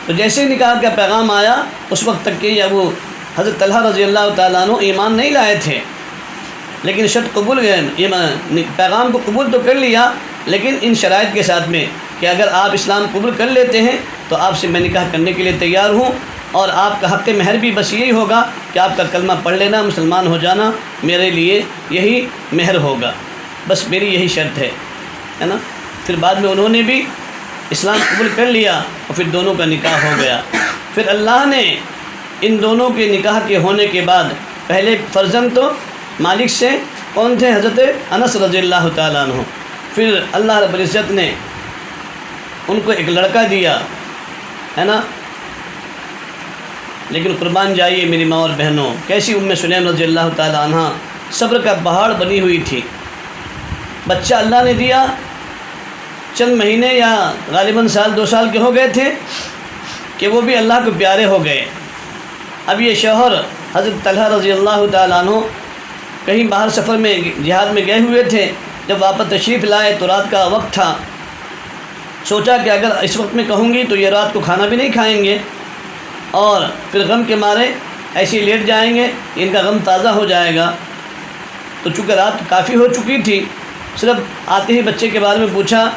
تو جیسے ہی نکاح کا پیغام آیا اس وقت تک کہ ابو حضرت طلحہ رضی اللہ تعالیٰ عنہ ایمان نہیں لائے تھے، لیکن شرط قبول پیغام کو قبول تو کر لیا، لیکن ان شرائط کے ساتھ میں کہ اگر آپ اسلام قبول کر لیتے ہیں تو آپ سے میں نکاح کرنے کے لیے تیار ہوں، اور آپ کا حق مہر بھی بس یہی ہوگا کہ آپ کا کلمہ پڑھ لینا، مسلمان ہو جانا، میرے لیے یہی مہر ہوگا، بس میری یہی شرط ہے نا۔ پھر بعد میں انہوں نے بھی اسلام قبول کر لیا اور پھر دونوں کا نکاح ہو گیا۔ پھر اللہ نے ان دونوں کے نکاح کے ہونے کے بعد پہلے فرزند تو مالک سے کون تھے؟ حضرت انس رضی اللہ تعالیٰ عنہ۔ پھر اللہ رب العزت نے ان کو ایک لڑکا دیا ہے نا۔ لیکن قربان جائیے میری ماں اور بہنوں، کیسی ام سلیم رضی اللہ تعالیٰ عنہ صبر کا پہاڑ بنی ہوئی تھی۔ بچہ اللہ نے دیا، چند مہینے یا غالباً سال 2 سال کے ہو گئے تھے کہ وہ بھی اللہ کو پیارے ہو گئے۔ اب یہ شوہر حضرت طلحہ رضی اللہ تعالیٰ عنہ کہیں باہر سفر میں جہاد میں گئے ہوئے تھے، جب واپس تشریف لائے تو رات کا وقت تھا۔ سوچا کہ اگر اس وقت میں کہوں گی تو یہ رات کو کھانا بھی نہیں کھائیں گے اور پھر غم کے مارے ایسے ہی لیٹ جائیں گے، ان کا غم تازہ ہو جائے گا۔ تو چونکہ رات کافی ہو چکی تھی، صرف آتے ہی بچے کے بارے میں پوچھا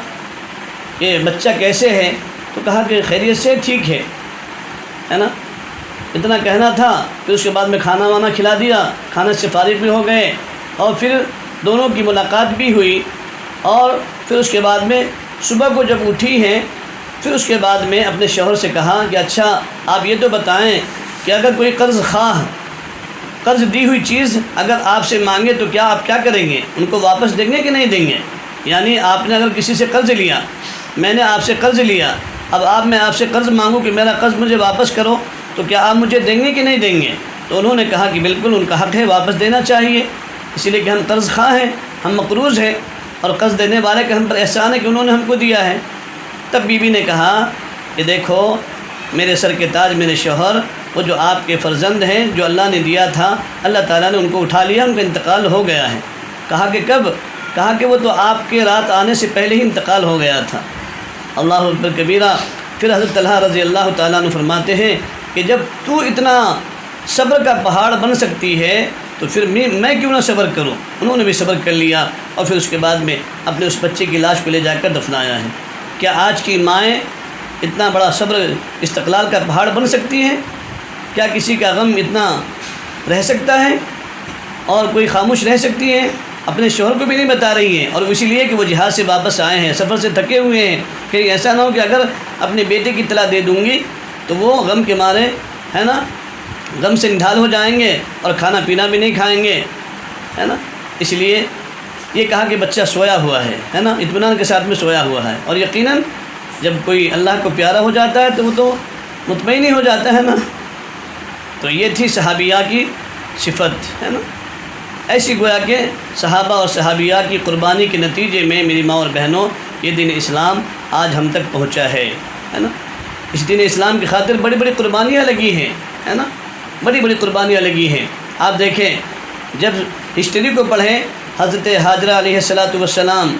کہ بچہ کیسے ہے، تو کہا کہ خیریت سے ٹھیک ہے نا، اتنا کہنا تھا۔ پھر اس کے بعد میں کھانا وانا کھلا دیا، کھانے سے فارغ بھی ہو گئے اور پھر دونوں کی ملاقات بھی ہوئی۔ اور پھر اس کے بعد میں صبح کو جب اٹھی ہیں، پھر اس کے بعد میں اپنے شوہر سے کہا کہ اچھا آپ یہ تو بتائیں کہ اگر کوئی قرض خواہ قرض دی ہوئی چیز اگر آپ سے مانگے تو کیا آپ کیا کریں گے؟ ان کو واپس دیں گے کہ نہیں دیں گے؟ یعنی آپ نے اگر کسی سے قرض لیا، میں نے آپ سے قرض لیا، اب میں آپ سے قرض مانگوں کہ میرا قرض مجھے واپس کرو، تو کیا آپ مجھے دیں گے کہ نہیں دیں گے؟ تو انہوں نے کہا کہ بالکل ان کا حق ہے، واپس دینا چاہیے، اسی لیے کہ ہم قرض خواہ ہیں، ہم مقروض ہیں، اور قرض دینے والے کا ہم پر احسان ہے کہ انہوں نے ہم کو دیا ہے۔ تب بیوی نے کہا کہ دیکھو میرے سر کے تاج میرے شوہر، وہ جو آپ کے فرزند ہیں جو اللہ نے دیا تھا، اللہ تعالیٰ نے ان کو اٹھا لیا، ان کا انتقال ہو گیا ہے۔ کہا کہ کب؟ کہا کہ وہ تو آپ کے رات آنے سے پہلے ہی انتقال ہو گیا تھا۔ اللہ اکبر کبیرہ۔ پھر حضرت طلحہ رضی اللہ تعالیٰ عنہ فرماتے ہیں کہ جب تو اتنا صبر کا پہاڑ بن سکتی ہے تو پھر میں کیوں نہ صبر کروں؟ انہوں نے بھی صبر کر لیا اور پھر اس کے بعد میں اپنے اس بچے کی لاش کو لے جا کر دفنایا ہے۔ کیا آج کی مائیں اتنا بڑا صبر استقلال کا پہاڑ بن سکتی ہیں؟ کیا کسی کا غم اتنا رہ سکتا ہے اور کوئی خاموش رہ سکتی ہیں؟ اپنے شوہر کو بھی نہیں بتا رہی ہیں، اور اسی لیے کہ وہ جہاد سے واپس آئے ہیں، سفر سے تھکے ہوئے ہیں، کہ ایسا نہ ہو کہ اگر اپنے بیٹے کی اطلاع دے دوں گی تو وہ غم کے مارے ہے نا غم سے نڈھال ہو جائیں گے اور کھانا پینا بھی نہیں کھائیں گے ہے نا۔ اس لیے یہ کہا کہ بچہ سویا ہوا ہے نا، اطمینان کے ساتھ میں سویا ہوا ہے، اور یقیناً جب کوئی اللہ کو پیارا ہو جاتا ہے تو وہ تو مطمئن ہی ہو جاتا ہے نا۔ تو یہ تھی صحابیہ کی صفت ہے نا۔ ایسی گویا کہ صحابہ اور صحابیات کی قربانی کے نتیجے میں میری ماں اور بہنوں یہ دین اسلام آج ہم تک پہنچا ہے نا۔ اس دین اسلام کی خاطر بڑی بڑی قربانیاں لگی ہیں، ہے نا، بڑی بڑی قربانیاں لگی ہیں۔ آپ دیکھیں، جب ہسٹری کو پڑھیں، حضرت حاجرہ علیہ السلام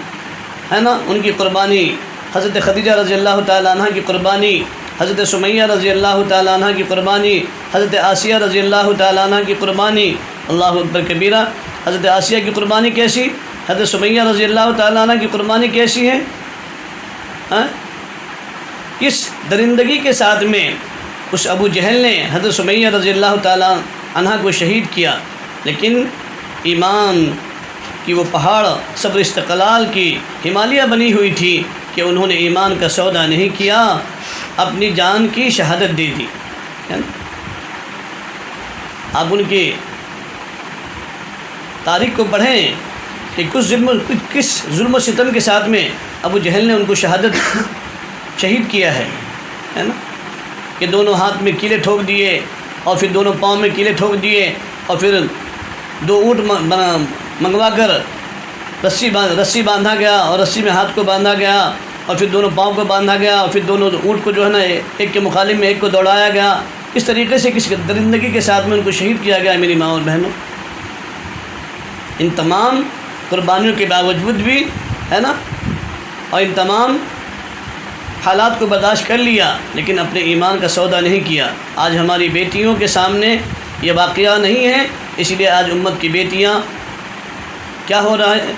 ہے نا، ان کی قربانی، حضرت خدیجہ رضی اللہ تعالیٰ عنہ کی قربانی، حضرت سمیہ رضی اللہ تعالیٰ عنہ کی قربانی، حضرت آسیہ رضی اللہ تعالیٰ عنہ کی قربانی، اللہ اکبر کبیرہ۔ حضرت آسیہ کی قربانی کیسی، حضرت سمیہ رضی اللہ تعالیٰ عنہ کی قربانی کیسی ہے؟ کس درندگی کے ساتھ میں اس ابو جہل نے حضرت سمیہ رضی اللہ تعالیٰ عنہ کو شہید کیا، لیکن ایمان کی وہ پہاڑ صبر استقلال کی ہمالیہ بنی ہوئی تھی کہ انہوں نے ایمان کا سودا نہیں کیا، اپنی جان کی شہادت دے دی، ہے نا۔ آپ ان کی تاریخ کو پڑھیں کہ کس ظلم و ستم کے ساتھ میں ابو جہل نے ان کو شہید کیا ہے نا، کہ دونوں ہاتھ میں کیلے ٹھوک دیے اور پھر دونوں پاؤں میں کیلے ٹھوک دیے اور پھر 2 اونٹ منگوا کر رسی باندھا گیا اور رسی میں ہاتھ کو باندھا گیا اور پھر دونوں پاؤں کو باندھا گیا اور پھر دونوں اونٹ کو جو ہے نا ایک کے مخالف میں ایک کو دوڑایا گیا۔ اس طریقے سے کس درندگی کے ساتھ میں ان کو شہید کیا گیا میری ماں اور بہنوں۔ ان تمام قربانیوں کے باوجود بھی، ہے نا، اور ان تمام حالات کو برداشت کر لیا، لیکن اپنے ایمان کا سودا نہیں کیا۔ آج ہماری بیٹیوں کے سامنے یہ واقعہ نہیں ہے، اس لیے آج امت کی بیٹیاں کیا ہو رہا ہے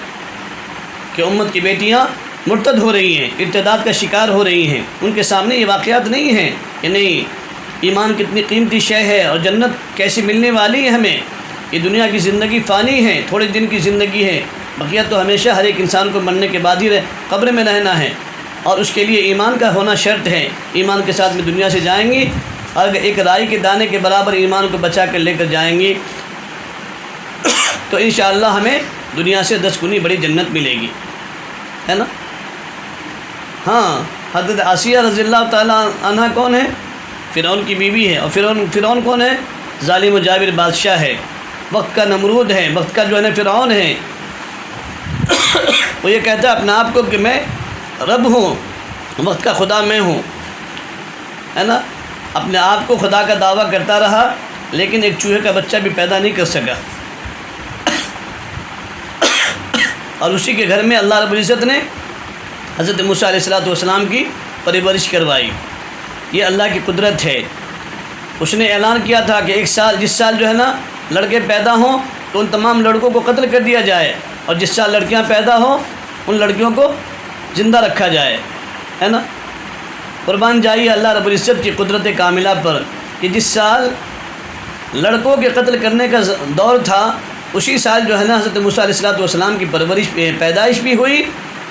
کہ امت کی بیٹیاں مرتد ہو رہی ہیں، ارتداد کا شکار ہو رہی ہیں۔ ان کے سامنے یہ واقعات نہیں ہیں کہ نہیں، ایمان کتنی قیمتی شے ہے اور جنت کیسے ملنے والی ہے ہمیں۔ یہ دنیا کی زندگی فانی ہے، تھوڑے دن کی زندگی ہے، بقیہ تو ہمیشہ ہر ایک انسان کو مرنے کے بعد ہی قبر میں رہنا ہے، اور اس کے لیے ایمان کا ہونا شرط ہے۔ ایمان کے ساتھ میں دنیا سے جائیں گی، اور اگر ایک رائی کے دانے کے برابر ایمان کو بچا کر لے کر جائیں گی تو انشاءاللہ ہمیں دنیا سے 10 گنی بڑی جنت ملے گی، ہے نا۔ ہاں، حضرت آسیہ رضی اللہ تعالیٰ عنہ کون ہے؟ فرعون کی بیوی ہے، اور فرعون کون ہے؟ ظالم و جابر بادشاہ ہے، وقت کا نمرود ہے، وقت کا جو ہے نا فرعون ہے۔ وہ یہ کہتا ہے اپنے آپ کو کہ میں رب ہوں، وقت کا خدا میں ہوں، ہے نا۔ اپنے آپ کو خدا کا دعویٰ کرتا رہا، لیکن ایک چوہے کا بچہ بھی پیدا نہیں کر سکا، اور اسی کے گھر میں اللہ رب العزت نے حضرت موسیٰ علیہ السلام کی پرورش کروائی۔ یہ اللہ کی قدرت ہے۔ اس نے اعلان کیا تھا کہ جس سال جو ہے نا لڑکے پیدا ہوں تو ان تمام لڑکوں کو قتل کر دیا جائے، اور جس سال لڑکیاں پیدا ہوں ان لڑکیوں کو زندہ رکھا جائے، ہے نا۔ قربان جائیے اللہ رب العزت کی قدرت کاملہ پر کہ جس سال لڑکوں کے قتل کرنے کا دور تھا، اسی سال جو ہے نا حضرت موسیٰ علیہ السلام کی پیدائش بھی ہوئی،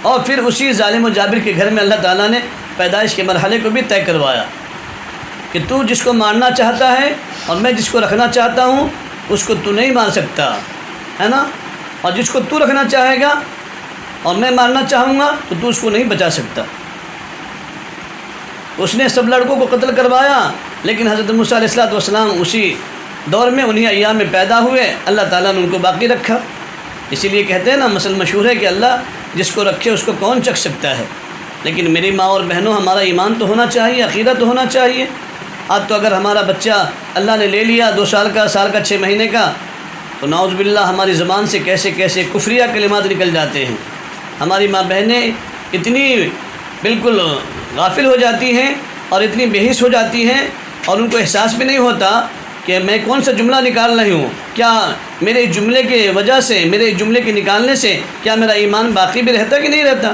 اور پھر اسی ظالم و جابر کے گھر میں اللہ تعالیٰ نے پیدائش کے مرحلے کو بھی طے کروایا کہ تو جس کو مارنا چاہتا ہے اور میں جس کو رکھنا چاہتا ہوں اس کو تو نہیں مار سکتا، ہے نا، اور جس کو تو رکھنا چاہے گا اور میں مارنا چاہوں گا تو اس کو نہیں بچا سکتا۔ اس نے سب لڑکوں کو قتل کروایا، لیکن حضرت موسیٰ علیہ السلام اسی دور میں انہی ایام میں پیدا ہوئے، اللہ تعالیٰ نے ان کو باقی رکھا۔ اسی لیے کہتے ہیں نا، مثل مشہور ہے کہ اللہ جس کو رکھے اس کو کون چکھ سکتا ہے۔ لیکن میری ماں اور بہنوں، ہمارا ایمان تو ہونا چاہیے، عقیدہ تو ہونا چاہیے۔ آج تو اگر ہمارا بچہ اللہ نے لے لیا 2 سال کا، 6 مہینے کا، تو نعوذ باللہ ہماری زبان سے کیسے کیسے کفریہ کلمات نکل جاتے ہیں۔ ہماری ماں بہنیں اتنی بالکل غافل ہو جاتی ہیں اور اتنی بے حس ہو جاتی ہیں، اور ان کو احساس بھی نہیں ہوتا کہ میں کون سا جملہ نکال رہی ہوں، کیا میرے جملے کے وجہ سے، میرے جملے کے نکالنے سے کیا میرا ایمان باقی بھی رہتا کہ نہیں رہتا۔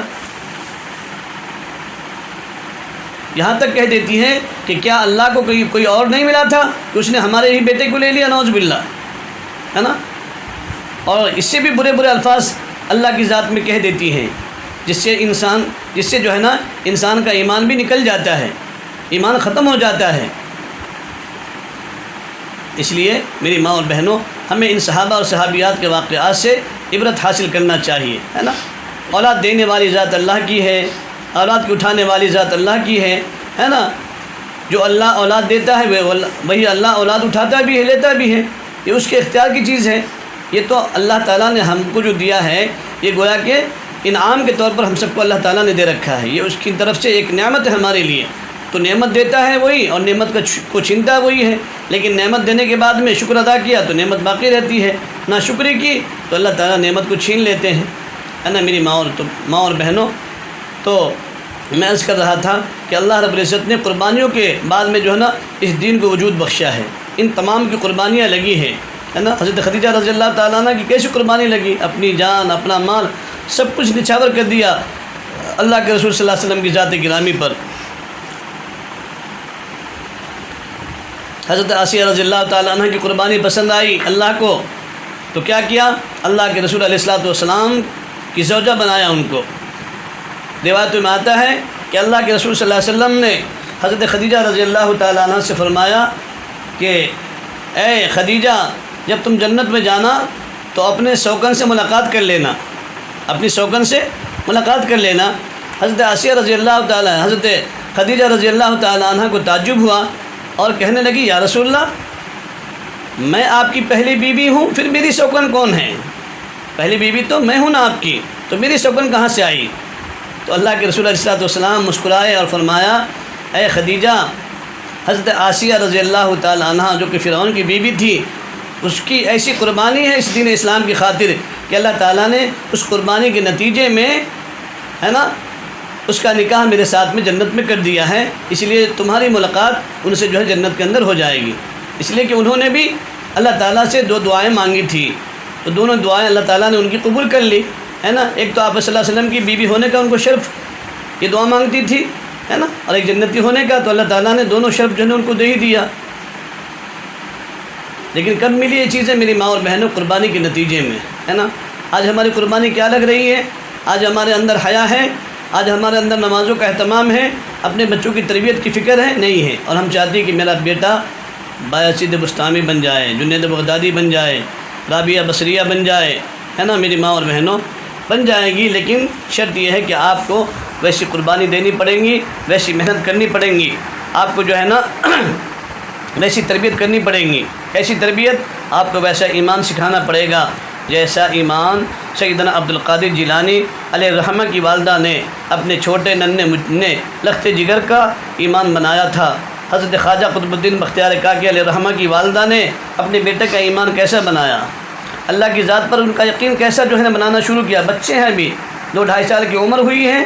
یہاں تک کہہ دیتی ہیں کہ کیا اللہ کو کوئی اور نہیں ملا تھا کہ اس نے ہمارے ہی بیٹے کو لے لیا، نعوذ باللہ، ہے نا۔ اور اس سے بھی برے برے الفاظ اللہ کی ذات میں کہہ دیتی ہیں، جس سے جو ہے نا انسان کا ایمان بھی نکل جاتا ہے، ایمان ختم ہو جاتا ہے۔ اس لیے میری ماں اور بہنوں، ہمیں ان صحابہ اور صحابیات کے واقعات سے عبرت حاصل کرنا چاہیے، ہے نا۔ اولاد دینے والی ذات اللہ کی ہے، اولاد کو اٹھانے والی ذات اللہ کی ہے نا۔ جو اللہ اولاد دیتا ہے وہی اللہ اولاد اٹھاتا بھی ہے، لیتا بھی ہے، یہ اس کے اختیار کی چیز ہے۔ یہ تو اللہ تعالیٰ نے ہم کو جو دیا ہے یہ گویا کہ انعام کے طور پر ہم سب کو اللہ تعالیٰ نے دے رکھا ہے، یہ اس کی طرف سے ایک نعمت ہے ہمارے لیے۔ تو نعمت دیتا ہے وہی اور نعمت کو چھینتا وہی ہے، لیکن نعمت دینے کے بعد میں شکر ادا کیا تو نعمت باقی رہتی ہے، نہ شکری کی تو اللہ تعالیٰ نعمت کو چھین لیتے ہیں، ہے نا میری ماں اور بہنوں۔ تو میں عرض کر رہا تھا کہ اللہ رب العزت نے قربانیوں کے بعد میں جو ہے نا اس دین کو وجود بخشا ہے، ان تمام کی قربانیاں لگی ہیں، ہے نا۔ حضرت خدیجہ رضی اللہ تعالیٰ عنہ کی کیسی قربانی لگی، اپنی جان اپنا مال سب کچھ نچھاور کر دیا اللہ کے رسول صلی اللہ علیہ وسلم کی ذات گرامی پر۔ حضرت آسیہ رضی اللہ تعالیٰ عنہ کی قربانی پسند آئی اللہ کو، تو کیا کیا، اللہ کے رسول علیہ الصلوۃ والسلام کی زوجہ بنایا ان کو۔ روایتوں میں آتا ہے کہ اللہ کے رسول صلی اللہ علیہ وسلم نے حضرت خدیجہ رضی اللہ تعالیٰ عنہ سے فرمایا کہ اے خدیجہ، جب تم جنت میں جانا تو اپنے شوکن سے ملاقات کر لینا، اپنی شوکن سے ملاقات کر لینا۔ حضرت آسیہ رضی اللہ تعالیٰ حضرت خدیجہ رضی اللہ تعالیٰ عنہ کو تعجب ہوا اور کہنے لگی یا رسول اللہ، میں آپ کی پہلی بیوی ہوں، پھر میری شوکن کون ہے؟ پہلی بیوی تو میں ہوں نا آپ کی، تو میری شوکن کہاں سے آئی؟ تو اللہ کے رسول علیہ الصلوۃ والسلام مسکرائے اور فرمایا اے خدیجہ، حضرت آسیہ رضی اللہ تعالیٰ عنہ جو کہ فرعون کی بیوی تھی، اس کی ایسی قربانی ہے اس دین اسلام کی خاطر کہ اللہ تعالیٰ نے اس قربانی کے نتیجے میں، ہے نا، اس کا نکاح میرے ساتھ میں جنت میں کر دیا ہے، اس لیے تمہاری ملاقات ان سے جو ہے جنت کے اندر ہو جائے گی۔ اس لیے کہ انہوں نے بھی اللہ تعالیٰ سے دو دعائیں مانگی تھی، تو دونوں دعائیں اللہ تعالیٰ نے ان کی قبول کر لی، ہے نا۔ ایک تو آپ صلی اللہ علیہ وسلم کی بیوی ہونے کا ان کو شرف، یہ دعا مانگتی تھی، ہے نا، اور ایک جنتی ہونے کا، تو اللہ تعالیٰ نے دونوں شرف جو ہے ان کو دے ہی دیا۔ لیکن کب ملی یہ چیزیں میری ماں اور بہنوں؟ قربانی کے نتیجے میں، ہے نا۔ آج ہماری قربانی کیا لگ رہی ہے؟ آج ہمارے اندر حیا ہے، آج ہمارے اندر نمازوں کا اہتمام ہے، اپنے بچوں کی تربیت کی فکر ہے نہیں ہے، اور ہم چاہتے ہیں کہ میرا بیٹا بایزید بستامی بن جائے، جنید بغدادی بن جائے، رابعہ بصریہ بن جائے، ہے نا میری ماں اور بہنوں، بن جائے گی، لیکن شرط یہ ہے کہ آپ کو ویسی قربانی دینی پڑیں گی، ویسی محنت کرنی پڑیں گی، آپ کو جو ہے نا ویسی تربیت کرنی پڑے گی۔ ایسی تربیت آپ کو ویسا ایمان سکھانا پڑے گا جیسا ایمان سیدنا عبد القادر جیلانی علیہ الرحمہ کی والدہ نے اپنے چھوٹے ننھے لخت جگر کا ایمان بنایا تھا۔ حضرت خواجہ قطب الدین بختیار کاکی علیہ الرحمہ کی والدہ نے اپنے بیٹے کا ایمان کیسا بنایا، اللہ کی ذات پر ان کا یقین کیسا جو ہے نا بنانا شروع کیا۔ بچے ہیں ابھی 2-2.5 سال کی عمر ہوئی ہے،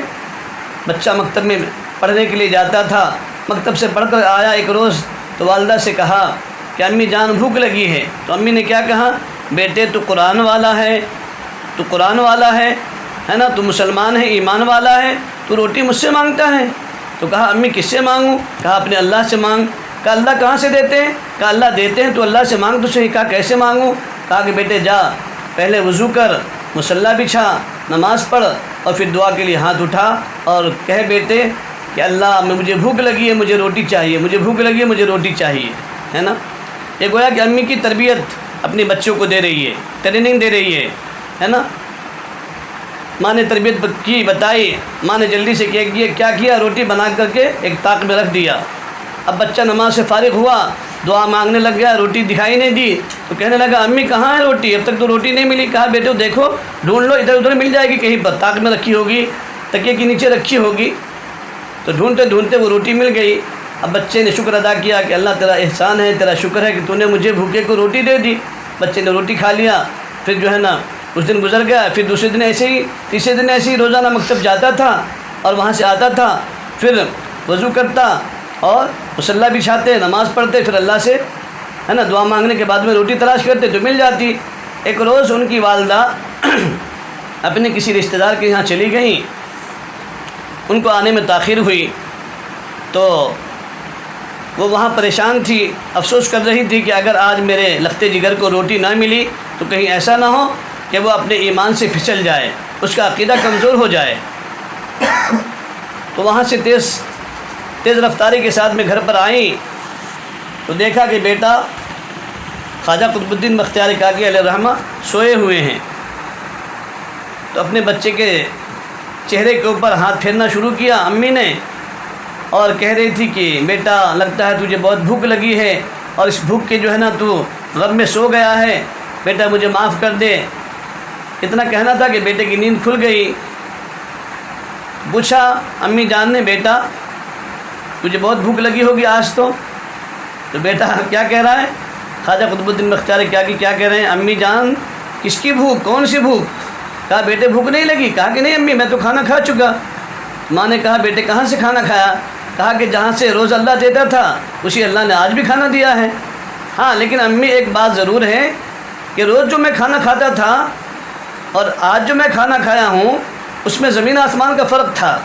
بچہ مکتب میں پڑھنے کے لیے جاتا تھا، مکتب سے پڑھ کر آیا ایک روز تو والدہ سے کہا کہ امی جان بھوک لگی ہے، تو امی نے کیا کہا، بیٹے تو قرآن والا ہے، تو قرآن والا ہے نا، تو مسلمان ہے، ایمان والا ہے، تو روٹی مجھ سے مانگتا ہے۔ تو کہا امی کس سے مانگوں؟ کہا اپنے اللہ سے مانگ۔ کہا اللہ کہاں سے دیتے ہیں؟ کہا اللہ دیتے ہیں، تو اللہ سے مانگ تو صحیح۔ کہا کیسے مانگوں؟ کہا کہ بیٹے جا، پہلے وضو کر، مصلی بچھا، نماز پڑھ، اور پھر دعا کے لیے ہاتھ اٹھا اور کہے بیٹے کہ اللہ مجھے بھوک لگی ہے، مجھے روٹی چاہیے، مجھے بھوک لگی ہے، مجھے روٹی چاہیے، ہے نا۔ یہ گویا کہ امی کی تربیت اپنے بچوں کو دے رہی ہے، ٹریننگ دے رہی ہے نا۔ ماں نے تربیت کی، بتائی، ماں نے جلدی سے کیا کیا، روٹی بنا کر کے ایک طاق میں رکھ دیا۔ اب بچہ نماز سے فارغ ہوا، دعا مانگنے لگ گیا، روٹی دکھائی نہیں دی، تو کہنے لگا امی کہاں ہے روٹی؟ اب تک تو روٹی نہیں ملی۔ کہا بیٹے دیکھو ڈھونڈ لو، ادھر ادھر مل جائے گی کہیں پر، طاق میں رکھی ہوگی، تکیے کے نیچے رکھی ہوگی۔ تو ڈھونڈتے ڈھونڈتے وہ روٹی مل گئی۔ اب بچے نے شکر ادا کیا کہ اللہ تیرا احسان ہے، تیرا شکر ہے کہ تو نے مجھے بھوکے کو روٹی دے دی۔ بچے نے روٹی کھا لیا، پھر جو ہے نا اس دن گزر گیا، پھر دوسرے دن ایسے ہی، تیسرے دن ایسے ہی روزانہ مکتب جاتا تھا اور وہاں سے آتا تھا، پھر وضو کرتا اور مصلی بچھاتے، نماز پڑھتے، پھر اللہ سے ہے نا دعا مانگنے کے بعد میں روٹی تلاش کرتے تو مل جاتی۔ ایک روز ان کی والدہ اپنے کسی رشتہ دار کے یہاں چلی گئیں، ان کو آنے میں تاخیر ہوئی، تو وہ وہاں پریشان تھی، افسوس کر رہی تھی کہ اگر آج میرے لختے جگر کو روٹی نہ ملی تو کہیں ایسا نہ ہو کہ وہ اپنے ایمان سے پھسل جائے، اس کا عقیدہ کمزور ہو جائے۔ تو وہاں سے تیز رفتاری کے ساتھ میں گھر پر آئیں تو دیکھا کہ بیٹا خواجہ قطب الدین بختیار کاکی علیہ الرحمہ سوئے ہوئے ہیں۔ تو اپنے بچے کے چہرے کے اوپر ہاتھ پھیرنا شروع کیا امی نے، اور کہہ رہی تھی کہ بیٹا لگتا ہے تجھے بہت بھوک لگی ہے، اور اس بھوک کے جو ہے نا تو غم میں سو گیا ہے، بیٹا مجھے معاف کر دے۔ اتنا کہنا تھا کہ بیٹے کی نیند کھل گئی۔ پوچھا امی جان نے، بیٹا تجھے بہت بھوک لگی ہوگی آج تو بیٹا کیا کہہ رہا ہے؟ خواجہ قطب الدین بختیار کیا کہہ رہے ہیں؟ امی جان کس کی بھوک؟ کون سی بھوک؟ کہا بیٹے بھوک نہیں لگی؟ کہا کہ نہیں امی میں تو کھانا کھا چکا۔ ماں نے کہا بیٹے کہاں سے کھانا کھایا؟ کہا کہ جہاں سے روز اللہ دیتا تھا اسی اللہ نے آج بھی کھانا دیا ہے۔ ہاں لیکن امی ایک بات ضرور ہے کہ روز جو میں کھانا کھاتا تھا اور آج جو میں کھانا کھایا ہوں اس میں زمین آسمان کا فرق تھا۔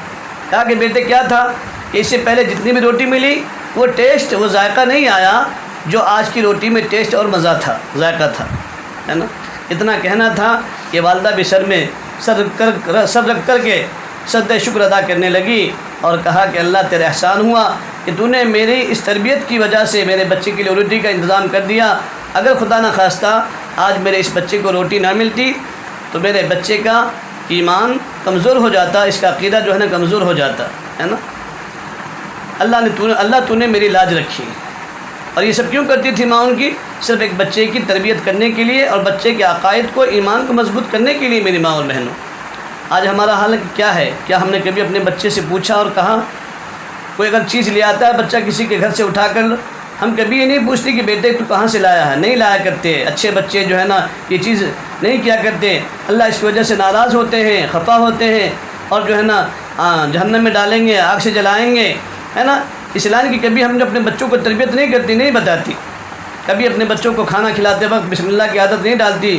کہا کہ بیٹے کیا تھا؟ کہ اس سے پہلے جتنی بھی روٹی ملی وہ ٹیسٹ، وہ ذائقہ نہیں آیا جو آج کی روٹی میں ٹیسٹ اور مزہ تھا، ذائقہ تھا، ہے نا۔ اتنا کہنا تھا کہ والدہ بھی سر میں سر رکھ کر کے سجدہ شکر ادا کرنے لگی اور کہا کہ اللہ تیرا احسان ہوا کہ تو نے میری اس تربیت کی وجہ سے میرے بچے کے لیے روٹی کا انتظام کر دیا۔ اگر خدا نہ خواستہ آج میرے اس بچے کو روٹی نہ ملتی تو میرے بچے کا ایمان کمزور ہو جاتا، اس کا عقیدہ جو ہے نا کمزور ہو جاتا، ہے نا۔ اللہ تو نے میری لاج رکھی۔ اور یہ سب کیوں کرتی تھی ماں ان کی؟ صرف ایک بچے کی تربیت کرنے کے لیے اور بچے کے عقائد کو، ایمان کو مضبوط کرنے کے لیے میری ماں اور بہنوں۔ آج ہمارا حال کیا ہے؟ کیا ہم نے کبھی اپنے بچے سے پوچھا اور کہا؟ کوئی اگر چیز لے آتا ہے بچہ کسی کے گھر سے اٹھا کر، ہم کبھی یہ نہیں پوچھتے کہ بیٹے تو کہاں سے لایا ہے، نہیں لایا کرتے۔ اچھے بچے جو ہے نا یہ چیز نہیں کیا کرتے، اللہ اس کی وجہ سے ناراض ہوتے ہیں، خفا ہوتے ہیں اور جو ہے نا جہنم میں ڈالیں گے، آگ سے جلائیں گے، ہے نا۔ اس لائن کی کبھی ہم نے اپنے بچوں کو تربیت نہیں کرتی، نہیں بتاتی۔ کبھی اپنے بچوں کو کھانا کھلاتے وقت بسم اللہ کی عادت نہیں ڈالتی۔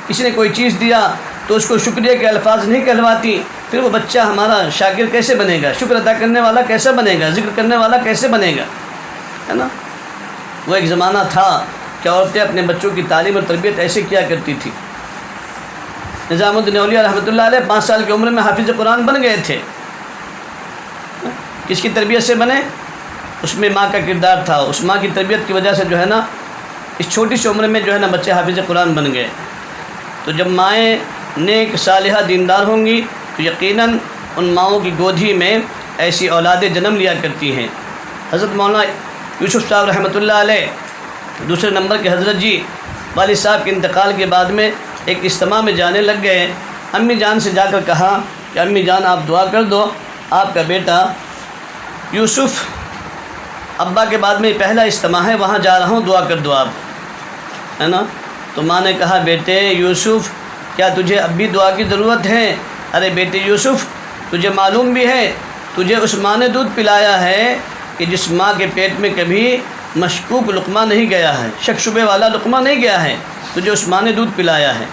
کسی نے کوئی چیز دیا تو اس کو شکریہ کے الفاظ نہیں کہلواتی، پھر وہ بچہ ہمارا شاکر کیسے بنے گا؟ شکر ادا کرنے والا کیسے بنے گا؟ ذکر کرنے والا کیسے بنے گا؟ ہے نا۔ وہ ایک زمانہ تھا کہ عورتیں اپنے بچوں کی تعلیم اور تربیت ایسے کیا کرتی تھی۔ نظام الدین اولیاء رحمۃ اللہ علیہ 5 سال کی عمر میں حافظ قرآن بن گئے تھے۔ کس کی تربیت سے بنے؟ اس میں ماں کا کردار تھا۔ اس ماں کی تربیت کی وجہ سے جو ہے نا اس چھوٹی سی عمر میں جو ہے نا بچے حافظ قرآن بن گئے۔ تو جب مائیں نیک صالحہ دیندار ہوں گی تو یقیناً ان ماؤں کی گود ہی میں ایسی اولادیں جنم لیا کرتی ہیں۔ حضرت مولانا یوسف صاحب رحمۃ اللہ علیہ دوسرے نمبر کے حضرت جی والد صاحب کے انتقال کے بعد میں ایک اجتماع میں جانے لگ گئے۔ امی جان سے جا کر کہا کہ امی جان آپ دعا کر دو، آپ کا بیٹا یوسف ابا کے بعد میں پہلا اجتماع ہے، وہاں جا رہا ہوں، دعا کر دو آپ، ہے نا۔ تو ماں نے کہا بیٹے یوسف کیا تجھے اب بھی دعا کی ضرورت ہے؟ ارے بیٹے یوسف تجھے معلوم بھی ہے تجھے اس ماں نے دودھ پلایا ہے کہ جس ماں کے پیٹ میں کبھی مشکوک لقمہ نہیں گیا ہے، شک شبے والا لقمہ نہیں گیا ہے، تجھے اس ماں نے دودھ پلایا ہے۔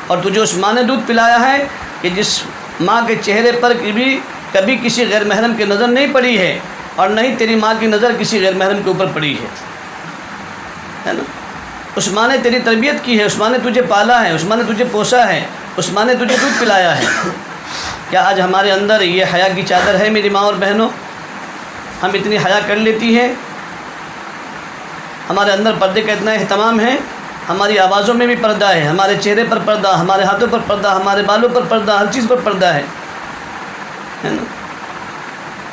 اور تجھے اس ماں نے دودھ پلایا ہے کہ جس ماں کے چہرے پر کبھی کسی غیر محرم کی نظر نہیں پڑی ہے اور نہ ہی تیری ماں کی نظر کسی غیر محرم کے اوپر پڑی ہے نا۔ اس ماں نے تیری تربیت کی ہے، اس ماں نے تجھے پالا ہے، اس ماں نے تجھے پوسا ہے، اس ماں نے تجھے دودھ پلایا ہے۔ کیا آج ہمارے اندر یہ حیا کی چادر ہے میری ماں اور بہنوں؟ ہم اتنی حیا کر لیتی ہیں، ہمارے اندر پردے کا اتنا اہتمام ہے، ہماری آوازوں میں بھی پردہ ہے، ہمارے چہرے پر پردہ، ہمارے ہاتھوں پر پردہ، ہمارے بالوں پر پردہ، ہر چیز پر پردہ ہے نا۔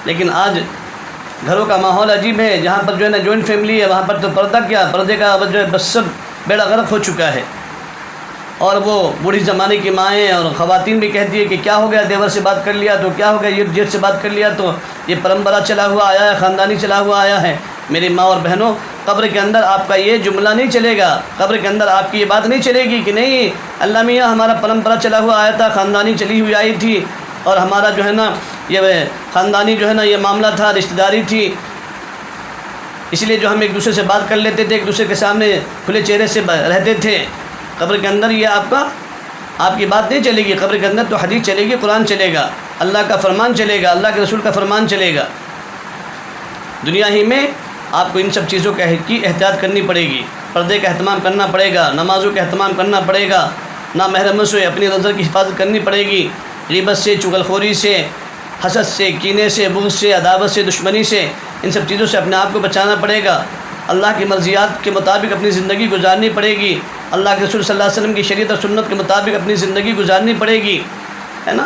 لیکن آج گھروں کا ماحول عجیب ہے، جہاں پر جو ہے نا جوائنٹ فیملی ہے وہاں پر تو پردہ کیا، پردے کا جو ہے بس سب بیڑا غرق ہو چکا ہے۔ اور وہ بوڑھی زمانے کی مائیں اور خواتین بھی کہتی ہے کہ کیا ہو گیا، دیور سے بات کر لیا تو کیا ہو گیا، یہ جیٹ سے بات کر لیا تو یہ پرمپرا چلا ہوا آیا ہے، خاندانی چلا ہوا آیا ہے۔ میری ماں اور بہنوں، قبر کے اندر آپ کا یہ جملہ نہیں چلے گا، قبر کے اندر آپ کی یہ بات نہیں چلے گی کہ نہیں اللہ میاں ہمارا پرمپرا چلا ہوا آیا تھا، خاندانی چلی ہوئی آئی تھی اور ہمارا جو ہے نا یہ خاندانی جو ہے نا یہ معاملہ تھا، رشتہ داری تھی، اس لیے جو ہم ایک دوسرے سے بات کر لیتے تھے، ایک دوسرے کے سامنے کھلے چہرے سے رہتے تھے۔ قبر کے اندر یہ آپ کی بات نہیں چلے گی، قبر کے اندر تو حدیث چلے گی، قرآن چلے گا، اللہ کا فرمان چلے گا، اللہ کے رسول کا فرمان چلے گا۔ دنیا ہی میں آپ کو ان سب چیزوں کی احتیاط کرنی پڑے گی، پردے کا اہتمام کرنا پڑے گا، نمازوں کا اہتمام کرنا پڑے گا، نامحرموں سے اپنی نظر کی حفاظت کرنی پڑے گی، غیبت سے، چغلخوری سے، حسد سے، کینے سے، بغض سے، عداوت سے، دشمنی سے، ان سب چیزوں سے اپنے آپ کو بچانا پڑے گا۔ اللہ کی مرضیات کے مطابق اپنی زندگی گزارنی پڑے گی، اللہ کے رسول صلی اللہ علیہ وسلم کی شریعت اور سنت کے مطابق اپنی زندگی گزارنی پڑے گی، ہے نا۔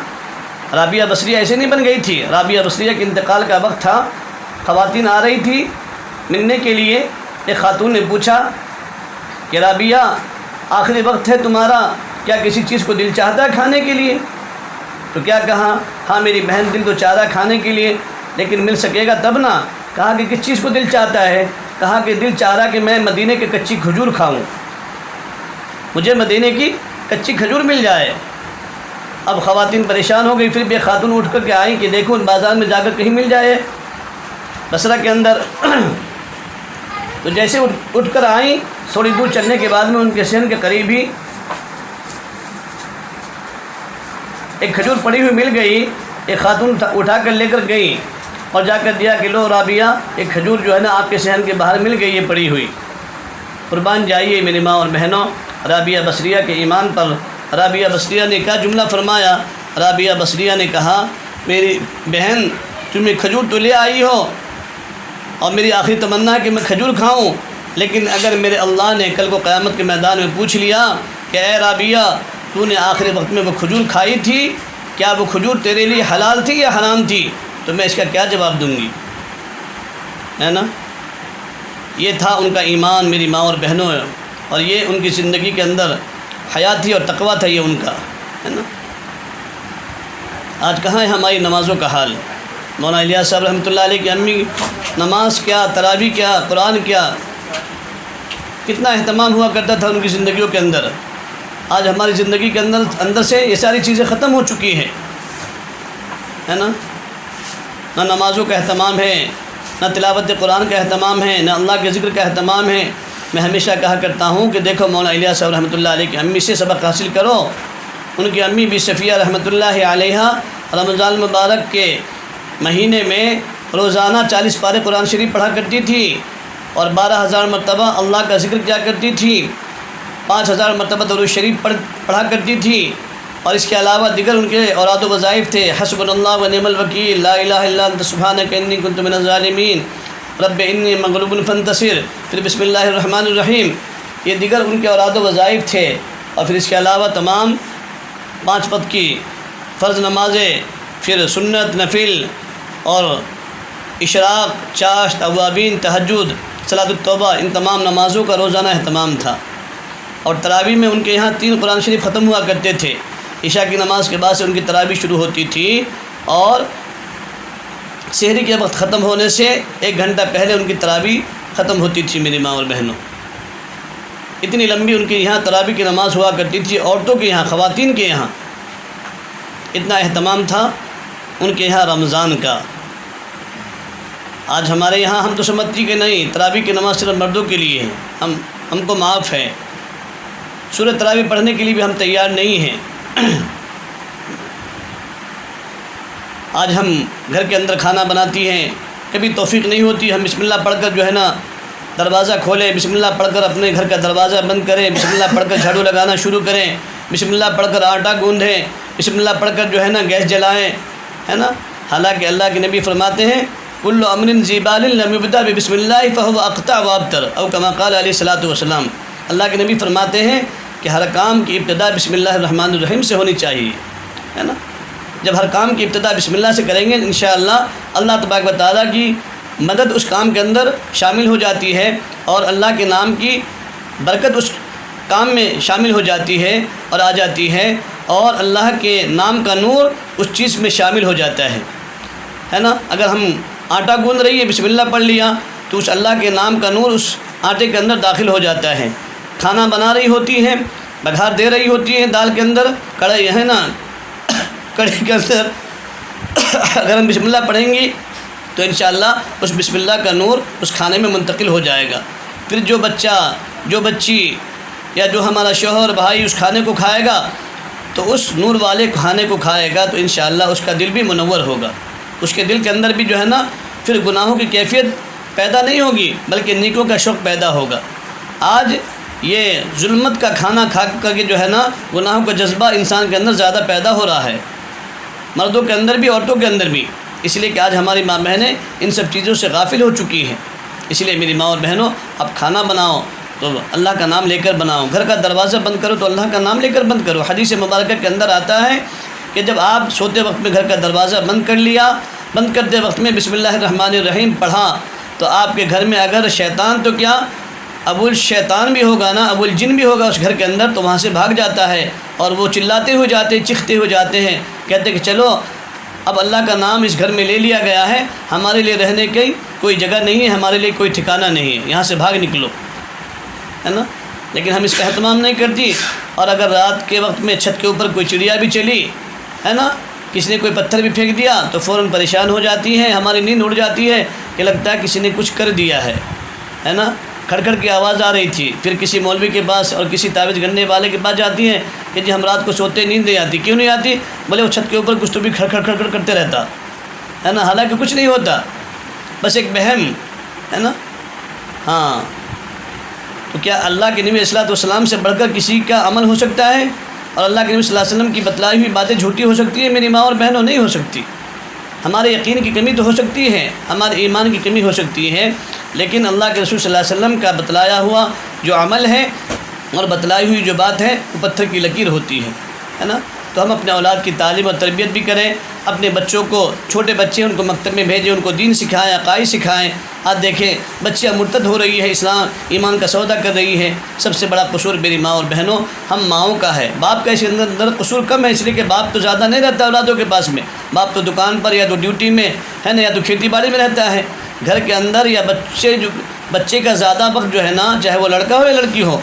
رابعہ بصریہ ایسے نہیں بن گئی تھی، رابعہ بصریہ کے انتقال کا وقت تھا، خواتین آ رہی تھی ملنے کے لیے۔ ایک خاتون نے پوچھا کہ رابعہ آخری وقت ہے تمہارا، کیا کسی چیز کو دل چاہتا ہے کھانے کے لیے؟ تو کیا کہا؟ ہاں میری بہن دل تو چاہتا ہے کھانے کے لیے، لیکن مل سکے گا تب نا۔ کہا کہ کس چیز کو دل چاہتا ہے؟ کہا کہ دل چاہ رہا کہ میں مدینے کی کچی کھجور کھاؤں، مجھے مدینے کی کچی کھجور مل جائے۔ اب خواتین پریشان ہو گئی، پھر بھی خاتون اٹھ کر کے آئیں کہ دیکھو ان بازار میں جا کر کہیں مل جائے بصرہ کے اندر۔ تو جیسے اٹھ کر آئیں، تھوڑی دور چلنے کے بعد میں ان کے صحن کے قریب ہی ایک کھجور پڑی ہوئی مل گئی۔ ایک خاتون اٹھا کر لے کر گئی اور جا کر دیا کہ لو رابعہ، ایک کھجور جو ہے نا آپ کے صحن کے باہر مل گئی ہے پڑی ہوئی۔ قربان جائیے میری ماں اور بہنوں، رابعہ بصریہ کے ایمان پر رابعہ بصریہ نے کیا جملہ فرمایا؟ رابعہ بصریہ نے کہا میری بہن تم کھجور تو لے آئی ہو اور میری آخری تمنا ہے کہ میں کھجور کھاؤں، لیکن اگر میرے اللہ نے کل کو قیامت کے میدان میں پوچھ لیا کہ اے رابعہ تو نے آخری وقت میں وہ کھجور کھائی تھی، کیا وہ کھجور تیرے لیے حلال تھی یا حرام تھی، تو میں اس کا کیا جواب دوں گی؟ ہے نا؟ یہ تھا ان کا ایمان میری ماں اور بہنوں، اور یہ ان کی زندگی کے اندر حیا تھی اور تقویٰ تھا یہ ان کا، ہے نا؟ آج کہاں ہے ہماری نمازوں کا حال؟ مولانا الیاس صاحب رحمۃ اللہ علیہ کی امی نماز کیا، تراویح کیا، قرآن کیا، کتنا اہتمام ہوا کرتا تھا ان کی زندگیوں کے اندر۔ آج ہماری زندگی کے اندر سے یہ ساری چیزیں ختم ہو چکی ہیں، ہے نا؟ نہ نمازوں کا اہتمام ہے، نہ تلاوت قرآن کا اہتمام ہے، نہ اللہ کے ذکر کا اہتمام ہے۔ میں ہمیشہ کہا کرتا ہوں کہ دیکھو مولانا الیاس صاحب رحمۃ اللہ علیہ کی امی سے سبق حاصل کرو۔ ان کی امی بھی صفیہ رحمۃ اللہ علیہ رمضان المبارک کے مہینے میں روزانہ 40 پارے قرآن شریف پڑھا کرتی تھی اور 12,000 مرتبہ اللہ کا ذکر کیا کرتی تھی، 5,000 مرتبہ درود شریف پڑھا کرتی تھی، اور اس کے علاوہ دیگر ان کے اوراد و وظائف تھے، حسبنا اللہ و نعم الوکیل، لا الہ الا انت سبحانک انی کنت من الظالمین، رب انی مغلوب فانتصر، پھر بسم اللہ الرحمن الرحیم۔ یہ دیگر ان کے اوراد و وظائف تھے، اور پھر اس کے علاوہ تمام 5 وقت کی فرض نمازیں، پھر سنت، نفل اور اشراق، چاشت، اوابین، تہجد، صلاۃ التوبہ، ان تمام نمازوں کا روزانہ اہتمام تھا۔ اور تراویح میں ان کے یہاں 3 قرآن شریف ختم ہوا کرتے تھے۔ عشاء کی نماز کے بعد سے ان کی تراویح شروع ہوتی تھی، اور سحری کے وقت ختم ہونے سے 1 گھنٹہ پہلے ان کی تراویح ختم ہوتی تھی میری ماں اور بہنوں۔ اتنی لمبی ان کے یہاں تراویح کی نماز ہوا کرتی تھی، عورتوں کے یہاں، خواتین کے یہاں اتنا اہتمام تھا ان کے یہاں رمضان کا۔ آج ہمارے یہاں ہم تو سمجھتی کہ نہیں، تراویح کی نماز صرف مردوں کے لیے ہے، ہم کو معاف ہے، سورہ تراویح پڑھنے کے لیے بھی ہم تیار نہیں ہیں۔ آج ہم گھر کے اندر کھانا بناتی ہیں، کبھی توفیق نہیں ہوتی، ہم بسم اللہ پڑھ کر جو ہے نا دروازہ کھولیں، بسم اللہ پڑھ کر اپنے گھر کا دروازہ بند کریں، بسم اللہ پڑھ کر جھاڑو لگانا شروع کریں، بسم اللہ پڑھ کر آٹا گوندھیں، بسم اللہ پڑھ کر جو ہے نا گیس جلائیں، ہے نا؟ حالانکہ اللہ کے نبی فرماتے ہیں کل امر ذی بال لم یبدأ بسم اللہ فهو اقطع وابتر، او کما قال علیہ الصلوۃ والسلام۔ اللہ کے نبی فرماتے ہیں کہ ہر کام کی ابتدا بسم اللہ الرحمن الرحیم سے ہونی چاہیے، ہے نا؟ جب ہر کام کی ابتدا بسم اللہ سے کریں گے انشاءاللہ اللہ تبارک و تعالیٰ کی مدد اس کام کے اندر شامل ہو جاتی ہے، اور اللہ کے نام کی برکت اس کام میں شامل ہو جاتی ہے اور آ جاتی ہے، اور اللہ کے نام کا نور اس چیز میں شامل ہو جاتا ہے نا؟ اگر ہم آٹا گوندھ رہی ہے، بسم اللہ پڑھ لیا، تو اس اللہ کے نام کا نور اس آٹے کے اندر داخل ہو جاتا ہے۔ کھانا بنا رہی ہوتی ہیں، بگھار دے رہی ہوتی ہیں دال کے اندر، کڑھائی ہے نا، کڑھائی کے اندر اگر ہم بسم اللہ پڑھیں گی تو انشاءاللہ اس بسم اللہ کا نور اس کھانے میں منتقل ہو جائے گا۔ پھر جو بچہ، جو بچی، یا جو ہمارا شوہر بھائی اس کھانے کو کھائے گا تو اس نور والے کھانے کو کھائے گا تو انشاءاللہ اس کا دل بھی منور ہوگا، اس کے دل کے اندر بھی جو ہے نا پھر گناہوں کی کیفیت پیدا نہیں ہوگی بلکہ نیکیوں کا شوق پیدا ہوگا۔ آج یہ ظلمت کا کھانا کھا کر کے جو ہے نا گناہوں کا جذبہ انسان کے اندر زیادہ پیدا ہو رہا ہے، مردوں کے اندر بھی عورتوں کے اندر بھی، اس لیے کہ آج ہماری ماں بہنیں ان سب چیزوں سے غافل ہو چکی ہیں۔ اس لیے میری ماں اور بہنوں، اب کھانا بناؤ تو اللہ کا نام لے کر بناؤ، گھر کا دروازہ بند کرو تو اللہ کا نام لے کر بند کرو۔ حدیث مبارکہ کے اندر آتا ہے کہ جب آپ سوتے وقت میں گھر کا دروازہ بند کر لیا، بند کرتے وقت میں بسم اللہ الرحمن الرحیم پڑھا، تو آپ کے گھر میں اگر شیطان تو کیا، ابو الشیطان بھی ہوگا نا، ابو الجن بھی ہوگا اس گھر کے اندر، تو وہاں سے بھاگ جاتا ہے اور وہ چلاتے ہوئے جاتے، چیختے ہوئے جاتے ہیں، کہتے کہ چلو اب اللہ کا نام اس گھر میں لے لیا گیا ہے، ہمارے لیے رہنے کی کوئی جگہ نہیں ہے، ہمارے لیے کوئی ٹھکانہ نہیں ہے، یہاں سے بھاگ نکلو، ہے نا۔ لیکن ہم اس کا اہتمام نہیں کرتی، اور اگر رات کے وقت میں چھت کے اوپر کوئی چڑیا بھی چلی، ہے نا، کسی نے کوئی پتھر بھی پھینک دیا تو فوراً پریشان ہو جاتی ہے، ہماری نیند اڑ جاتی ہے کہ لگتا ہے کسی نے کچھ کر دیا ہے نا، کھڑکھڑ کی آواز آ رہی تھی، پھر کسی مولوی کے پاس اور کسی تعویذ گننے والے کے پاس جاتی ہیں کہ جی ہم رات کو سوتے نیند نہیں آتی، کیوں نہیں آتی؟ بولے وہ چھت کے اوپر کچھ تو بھی کھڑکھڑ کھڑکھڑ کرتے رہتا ہے نا، حالانکہ کچھ نہیں ہوتا، بس ایک وہم ہے نا۔ ہاں، تو کیا اللہ کے نبی صلی اللہ علیہ وسلم سے بڑھ کر کسی کا عمل ہو سکتا ہے؟ اور اللہ کے نبی صلی اللہ علیہ وسلم کی بتلائی ہوئی باتیں جھوٹی ہو سکتی ہیں؟ میری ماں اور بہنوں، نہیں ہو سکتی۔ ہمارے یقین کی کمی تو ہو سکتی ہے، ہمارے ایمان کی کمی ہو سکتی ہے، لیکن اللہ کے رسول صلی اللہ علیہ وسلم کا بتلایا ہوا جو عمل ہے اور بتلائی ہوئی جو بات ہے وہ پتھر کی لکیر ہوتی ہے نا۔ تو ہم اپنے اولاد کی تعلیم اور تربیت بھی کریں، اپنے بچوں کو، چھوٹے بچے ان کو مکتب میں بھیجیں، ان کو دین سکھائیں، عقائد سکھائیں۔ آج دیکھیں بچیاں مرتد ہو رہی ہے، اسلام ایمان کا سودا کر رہی ہے۔ سب سے بڑا قصور میری ماں اور بہنوں ہم ماؤں کا ہے، باپ کا اس اندر قصور کم ہے، اس لیے کہ باپ تو زیادہ نہیں رہتا اولادوں کے پاس میں، باپ تو دکان پر یا تو ڈیوٹی میں ہے نا، یا تو کھیتی باڑی میں رہتا ہے۔ گھر کے اندر یا بچے کا زیادہ وقت جو ہے نا، چاہے وہ لڑکا ہو یا لڑکی ہو،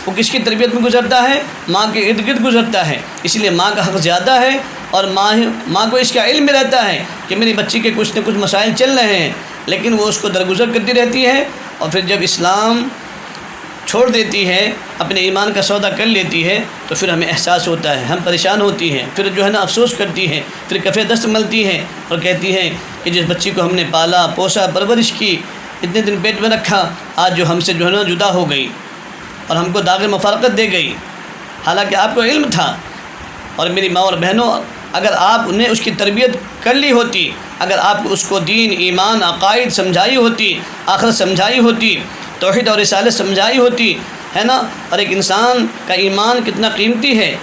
وہ کس کی تربیت میں گزرتا ہے؟ ماں کے ارد گرد گزرتا ہے۔ اس لیے ماں کا حق زیادہ ہے، اور ماں کو اس کا علم رہتا ہے کہ میری بچی کے کچھ نہ کچھ مسائل چل رہے ہیں، لیکن وہ اس کو درگزر کرتی رہتی ہے، اور پھر جب اسلام چھوڑ دیتی ہے، اپنے ایمان کا سودا کر لیتی ہے، تو پھر ہمیں احساس ہوتا ہے، ہم پریشان ہوتی ہیں، پھر جو ہے نا افسوس کرتی ہیں، پھر کفِ دست ملتی ہیں اور کہتی ہیں کہ جس بچی کو ہم نے پالا پوسا پرورش کی، اتنے دن پیٹ میں رکھا، آج جو ہم سے جو ہے نا جدا ہو گئی اور ہم کو داغ مفارقت دے گئی، حالانکہ آپ کو علم تھا۔ اور میری ماں اور بہنوں، اگر آپ نے اس کی تربیت کر لی ہوتی، اگر آپ اس کو دین، ایمان، عقائد سمجھائی ہوتی، آخرت سمجھائی ہوتی، توحید اور رسالت سمجھائی ہوتی، ہے نا، اور ایک انسان کا ایمان کتنا قیمتی ہے،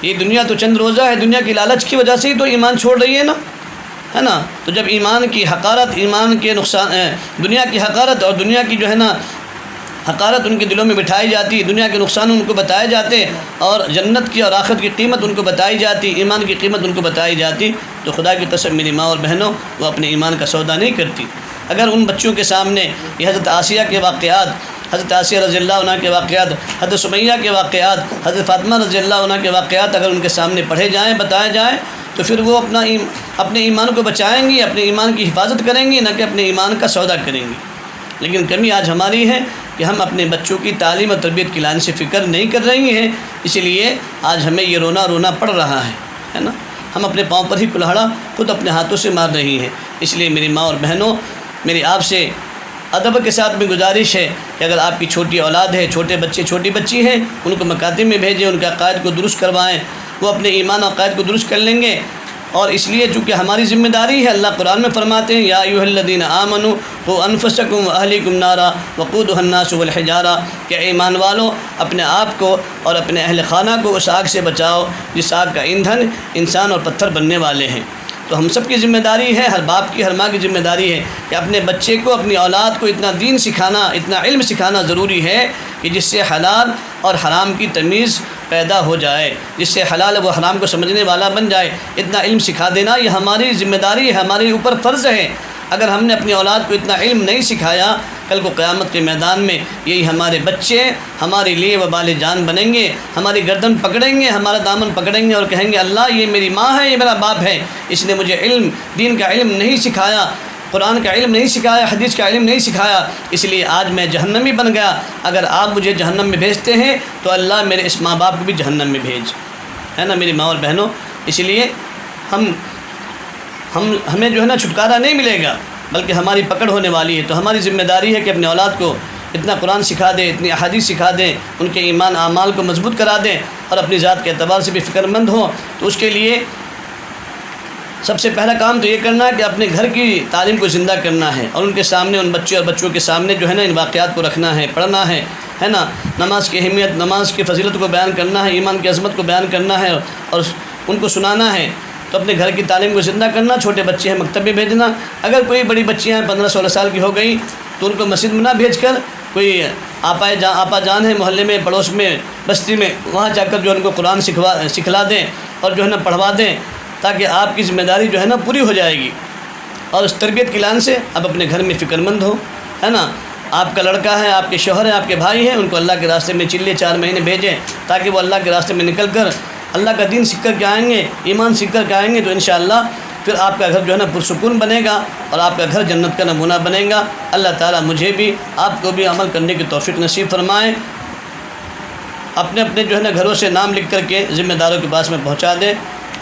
یہ دنیا تو چند روزہ ہے، دنیا کی لالچ کی وجہ سے ہی تو ایمان چھوڑ رہی ہے نا، ہے نا۔ تو جب ایمان کی حقارت، ایمان کے نقصان، دنیا کی حقارت اور دنیا کی جو ہے نا حقارت ان کے دلوں میں بٹھائی جاتی، دنیا کے نقصان ان کو بتائے جاتے، اور جنت کی اور آخرت کی قیمت ان کو بتائی جاتی، ایمان کی قیمت ان کو بتائی جاتی، تو خدا کی قسم میری ماں اور بہنوں، وہ اپنے ایمان کا سودا نہیں کرتی۔ اگر ان بچوں کے سامنے یہ حضرت آسیہ کے واقعات، حضرت آسیہ رضی اللہ عنہ کے واقعات، حضرت سمیہ کے واقعات، حضرت فاطمہ رضی اللہ عنہ کے واقعات اگر ان کے سامنے پڑھے جائیں، بتائے جائیں، تو پھر وہ اپنے ایمان کو بچائیں گی، اپنے ایمان کی حفاظت کریں گی، نہ کہ اپنے ایمان کا سودا کریں گی۔ لیکن کمی آج ہماری ہے کہ ہم اپنے بچوں کی تعلیم اور تربیت کی لائن سے فکر نہیں کر رہی ہیں، اسی لیے آج ہمیں یہ رونا پڑ رہا ہے نا۔ ہم اپنے پاؤں پر ہی کلہاڑا خود اپنے ہاتھوں سے مار رہی ہیں۔ اس لیے میری ماں اور بہنوں، میری آپ سے ادب کے ساتھ میں گزارش ہے کہ اگر آپ کی چھوٹی اولاد ہے، چھوٹے بچے، چھوٹی بچی ہیں، ان کو مکاتب میں بھیجیں، ان کے عقائد کو درست کروائیں، وہ اپنے ایمان و عقائد کو درست کر لیں گے۔ اور اس لیے چونکہ ہماری ذمہ داری ہے، اللہ قرآن میں فرماتے ہیں یا ایھا الذین آمنوا قوا انفسکم واہلیکم نارا وقودھا الناس والحجارہ، کہ ایمان والو اپنے آپ کو اور اپنے اہل خانہ کو اس آگ سے بچاؤ جس آگ کا ایندھن انسان اور پتھر بننے والے ہیں۔ تو ہم سب کی ذمہ داری ہے، ہر باپ کی، ہر ماں کی ذمہ داری ہے کہ اپنے بچے کو، اپنی اولاد کو اتنا دین سکھانا، اتنا علم سکھانا ضروری ہے کہ جس سے حلال اور حرام کی تمیز پیدا ہو جائے، جس سے حلال و حرام کو سمجھنے والا بن جائے۔ اتنا علم سکھا دینا یہ ہماری ذمہ داری ہے، ہمارے اوپر فرض ہے۔ اگر ہم نے اپنی اولاد کو اتنا علم نہیں سکھایا، کل کو قیامت کے میدان میں یہی ہمارے بچے ہمارے لیے وبال جان بنیں گے، ہماری گردن پکڑیں گے، ہمارا دامن پکڑیں گے اور کہیں گے اللہ یہ میری ماں ہے، یہ میرا باپ ہے، اس نے مجھے علم، دین کا علم نہیں سکھایا، قرآن کا علم نہیں سکھایا، حدیث کا علم نہیں سکھایا، اس لیے آج میں جہنمی بن گیا۔ اگر آپ مجھے جہنم میں بھیجتے ہیں تو اللہ میرے اس ماں باپ کو بھی جہنم میں بھیج، ہے نا میری ماں اور بہنوں۔ اس لیے ہمیں جو ہے نا چھٹکارا نہیں ملے گا، بلکہ ہماری پکڑ ہونے والی ہے۔ تو ہماری ذمہ داری ہے کہ اپنے اولاد کو اتنا قرآن سکھا دیں، اتنی احادیث سکھا دیں، ان کے ایمان اعمال کو مضبوط کرا دیں، اور اپنی ذات کے اعتبار سے بھی فکر مند ہوں۔ تو اس کے لیے سب سے پہلا کام تو یہ کرنا ہے کہ اپنے گھر کی تعلیم کو زندہ کرنا ہے، اور ان کے سامنے، ان بچے اور بچوں کے سامنے جو ہے نا ان واقعات کو رکھنا ہے، پڑھنا ہے نا۔ نماز کی اہمیت، نماز کی فضیلت کو بیان کرنا ہے، ایمان کی عظمت کو بیان کرنا ہے اور ان کو سنانا ہے۔ تو اپنے گھر کی تعلیم کو زندہ کرنا، چھوٹے بچے ہیں مکتب میں بھیجنا، اگر کوئی بڑی بچیاں ہیں 15-16 سال کی ہو گئی تو ان کو مسجد میں نہ بھیج کر کوئی آپا جان ہیں محلے میں، پڑوس میں، بستی میں، وہاں جا کر جو ہے ان کو قرآن سکھلا دیں اور جو ہے نا پڑھوا دیں، تاکہ آپ کی ذمہ داری جو ہے نا پوری ہو جائے گی۔ اور اس تربیت کی لان سے اب اپنے گھر میں فکر مند ہو، ہے نا۔ آپ کا لڑکا ہے، آپ کے شوہر ہیں، آپ کے بھائی ہیں، ان کو اللہ کے راستے میں چلے 4 مہینے بھیجیں، تاکہ وہ اللہ کے راستے میں نکل کر اللہ کا دین سیکھ کر کے آئیں گے، ایمان سیکھ کر کے آئیں گے، تو انشاءاللہ پھر آپ کا گھر جو ہے نا پرسکون بنے گا اور آپ کا گھر جنت کا نمونہ بنے گا۔ اللہ تعالیٰ مجھے بھی آپ کو بھی عمل کرنے کی توفیق نصیب فرمائے، اپنے اپنے جو ہے نا گھروں سے نام لکھ کر کے ذمہ داروں کے پاس میں پہنچا دے۔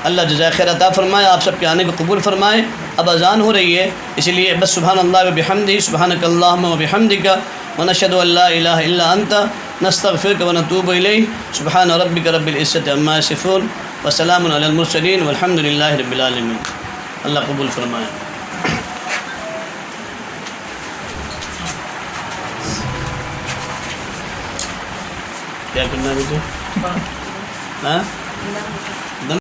اللہ جزائے خیر عطا فرمائے، آپ سب کے آنے کو قبول فرمائے۔ اب اذان ہو رہی ہے، اسی لیے بس سبحان اللہ و بحمدہ، سبحانک اللہم و بحمدک، ونشہد ان لا الہ الا انت، نستغفرک ونتوب الیک، سبحان ربک رب العزۃ عما یصفون، وسلام علی المرسلین، والحمد للہ رب العالمین۔ اللہ قبول فرمائے۔ کیا کرنا ہے مجھے؟ ہاں